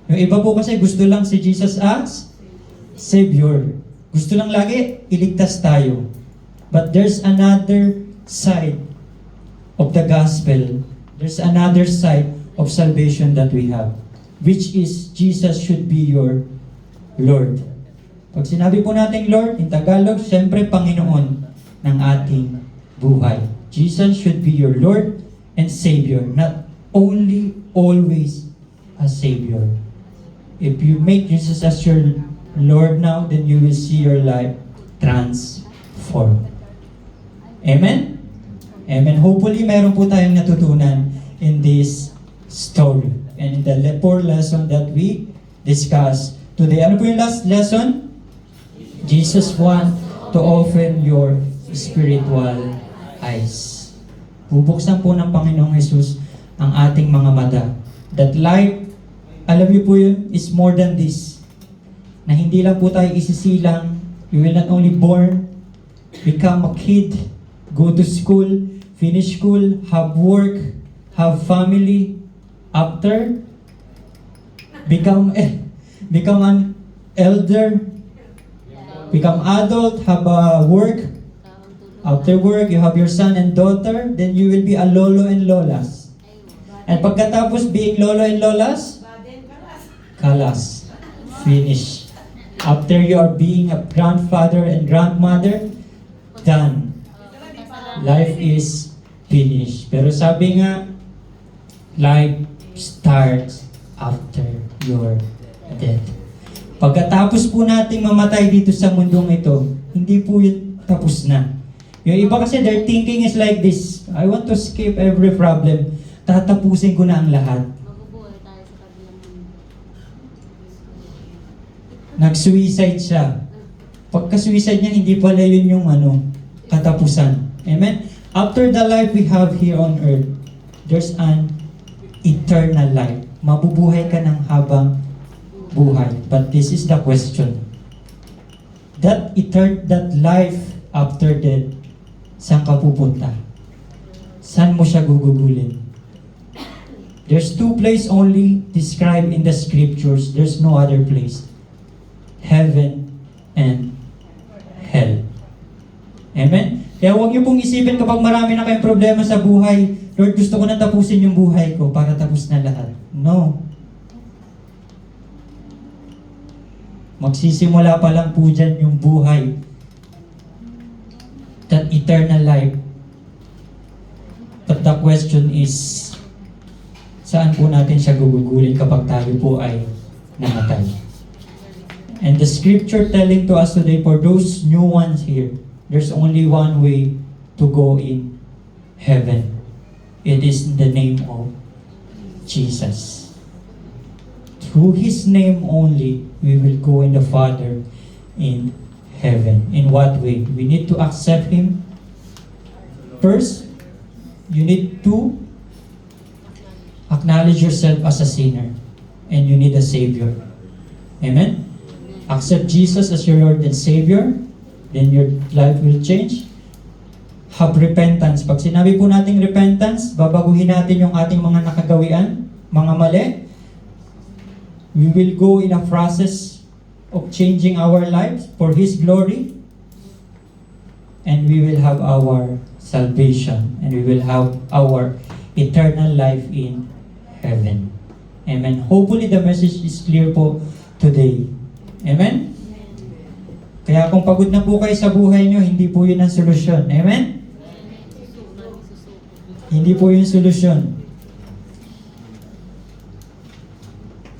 Yung iba po kasi gusto lang si Jesus as Savior. Gusto lang lagi iligtas tayo. But there's another side of the gospel. There's another side of salvation that we have, which is Jesus should be your Lord. Pag sinabi po natin Lord, in Tagalog, siyempre Panginoon ng ating buhay. Jesus should be your Lord and Savior, not only always a Savior. If you make Jesus as your Lord now, then you will see your life transform. Amen? Amen. Hopefully, meron po tayong natutunan in this story and in the four lesson that we discussed today. Ano po yung last lesson? Jesus want to open your spiritual eyes. Bubuksan po ng Panginoong Jesus ang ating mga mata. That life, alam niyo po yun, is more than this. Na hindi lang po tayo isisilang, you will not only born, become a kid, go to school, finish school, have work, have family, after, become an elder, become adult, have a work, after work, you have your son and daughter, then you will be a lolo and lolas. And pagkatapos being lolo and lolas, Baden, kalas. kalas, finish. After you are being a grandfather and grandmother, done. Life is finished. Pero sabi nga, life starts after your death. Pagkatapos po nating mamatay dito sa mundong ito, hindi po yun tapos na. Yung iba kasi their thinking is like this, I want to escape every problem. Tatapusin ko na ang lahat. Mabubuhay tayo sa kabilang mundo. Nag-suicide siya. Pagka-suicide niya, hindi pala yun yung katapusan. Amen? After the life we have here on earth, there's an eternal life. Mabubuhay ka ng habang buhay. But this is the question. That life after death, saan ka pupunta? Saan mo siya gugugulin? There's two places only described in the scriptures. There's no other place. Heaven and hell. Amen? Kaya huwag niyo pong isipin kapag marami na kayong problema sa buhay, Lord, gusto ko na tapusin yung buhay ko para tapos na lahat. No. Magsisimula pa lang po dyan yung buhay. That eternal life. But the question is, saan po natin siya gugugulin kapag tayo po ay namatay? And the scripture telling to us today, for those new ones here, there's only one way to go in heaven. It is in the name of Jesus. Through His name only, we will go in the Father in heaven. In what way? We need to accept Him. First, you need to acknowledge yourself as a sinner. And you need a Savior. Amen? Accept Jesus as your Lord and Savior. Then your life will change. Have repentance. Pag sinabi po nating repentance, babaguhin natin yung ating mga nakagawian, mga mali. We will go in a process of changing our lives for His glory. And we will have our salvation. And we will have our eternal life in heaven. Amen. Hopefully the message is clear po today. Amen? Kaya kung pagod na po kayo sa buhay nyo, hindi po yun ang solusyon. Amen? Hindi po yun solusyon.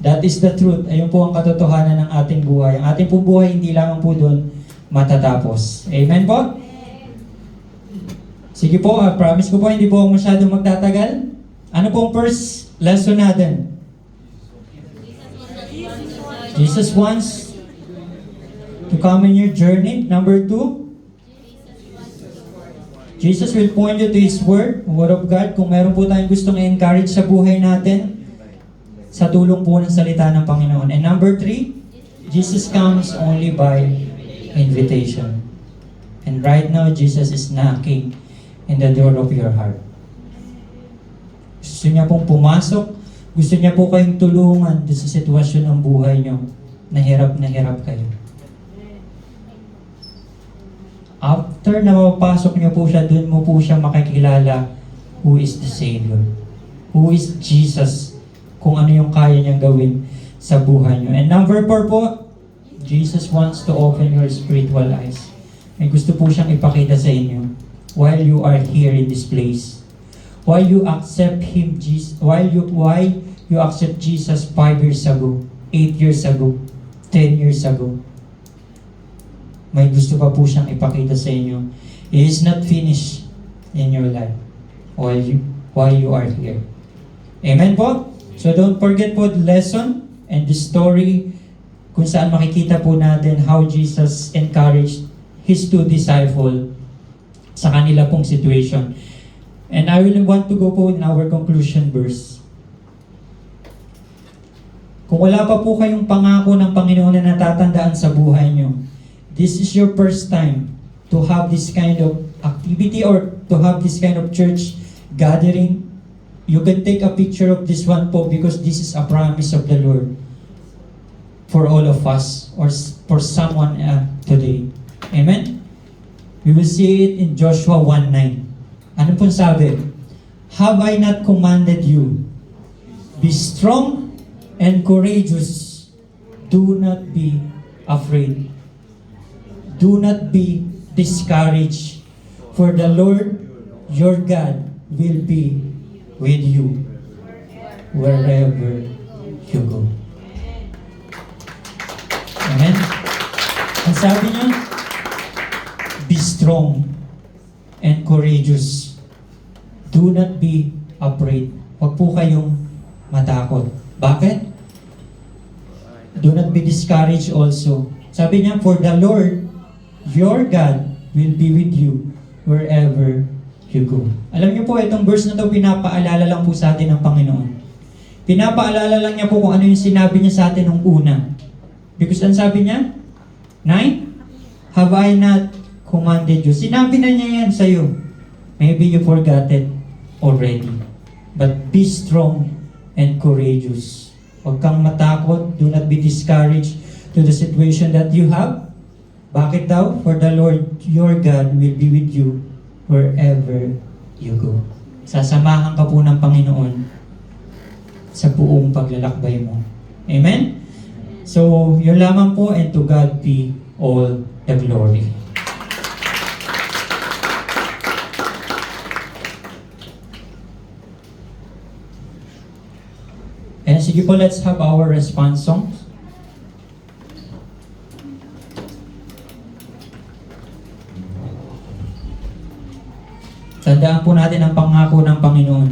That is the truth. Ayun po ang katotohanan ng ating buhay. Ang ating po buhay, hindi lamang po doon matatapos. Amen po? Sige po, promise ko po, hindi po ako masyadong magtatagal. Ano pong first lesson natin? Jesus wants to come in your journey. Number 2, Jesus will point you to His Word, Word of God. Kung meron po tayong gustong i-encourage sa buhay natin, sa tulong po ng salita ng Panginoon. And number 3, Jesus comes only by invitation. And right now, Jesus is knocking in the door of your heart. Gusto niya pong pumasok, Gusto niya po kayong tulungan doon sa sitwasyon ng buhay niyo na hirap kayo. After na mapasok niyo po siya, doon mo po siya makikilala who is the Savior. Who is Jesus. Kung ano yung kaya niyang gawin sa buhay niyo. And number 4 po, Jesus wants to open your spiritual eyes. May gusto po siyang ipakita sa inyo while you are here in this place. Why you accept Him, Jesus? Why you accept Jesus 5 years ago, 8 years ago, 10 years ago? May gusto pa po siyang ipakita sa inyo. It is not finished in your life while you are here. Amen po? So don't forget po the lesson and the story kung saan makikita po natin how Jesus encouraged His 2 disciples sa kanila pong situation. And I will want to go po in our conclusion verse. Kung wala pa po kayong pangako ng Panginoon na natatandaan sa buhay nyo, this is your first time to have this kind of activity or to have this kind of church gathering. You can take a picture of this one po because this is a promise of the Lord for all of us or for someone today. Amen? We will see it in Joshua 1:9. Ano pong sabi? Have I not commanded you? Be strong and courageous. Do not be afraid. Do not be discouraged. For the Lord your God will be with you wherever you go. Amen? Ang sabi niya, be strong and courageous. Do not be afraid. Huwag po kayong matakot. Bakit? Do not be discouraged also. Sabi niya, for the Lord, your God, will be with you wherever you go. Alam niyo po, itong verse na to, pinapaalala lang po sa atin ng Panginoon. Pinapaalala lang niya po kung ano yung sinabi niya sa atin nung una. Because ang sabi niya, 9, have I not commanded you? Sinabi na niya yan sa'yo. Maybe you forgot it already. But be strong and courageous. Huwag kang matakot. Do not be discouraged to the situation that you have. Bakit daw? For the Lord your God will be with you wherever you go. Sasamahan ka po ng Panginoon sa buong paglalakbay mo. Amen? So, yun lamang po, and to God be all the glory. And sige po, let's have our response songs. Tandaan po natin ang pangako ng Panginoon.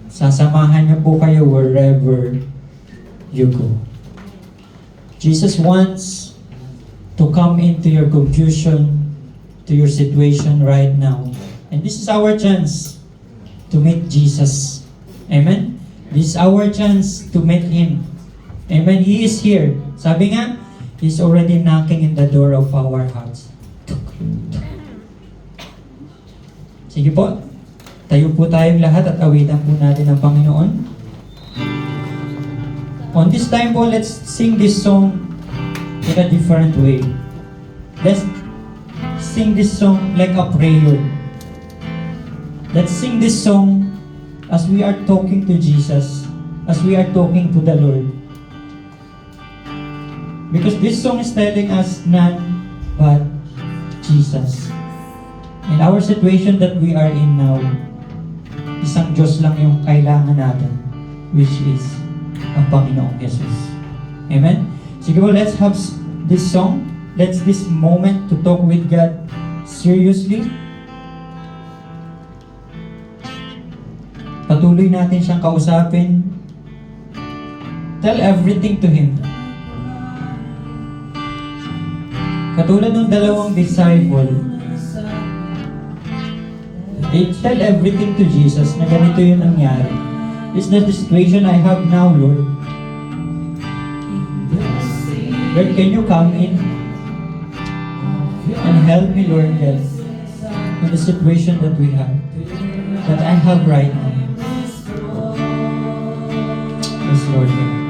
Sasamahan niya po kayo wherever you go. Jesus wants to come into your confusion, to your situation right now. And this is our chance to meet Jesus. Amen? This is our chance to meet Him. Amen? He is here. Sabi nga, He's already knocking in the door of our hearts. Sige po, tayo po tayong lahat at awitan po natin ang Panginoon. On this time po, let's sing this song in a different way. Let's sing this song like a prayer. Let's sing this song as we are talking to Jesus, as we are talking to the Lord. Because this song is telling us none but Jesus. In our situation that we are in now, isang Diyos lang yung kailangan natin, which is ang Panginoong Jesus. Amen? Sige po, let's have this song. Let's this moment to talk with God seriously. Patuloy natin siyang kausapin. Tell everything to Him. Katulad ng dalawang disciple, they tell everything to Jesus na ganito yung nangyari. This is not the situation I have now, Lord. Lord, can you come in and help me, Lord God? Kung the situation that we have, that I have right now. Yes, Lord God.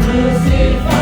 Crucified.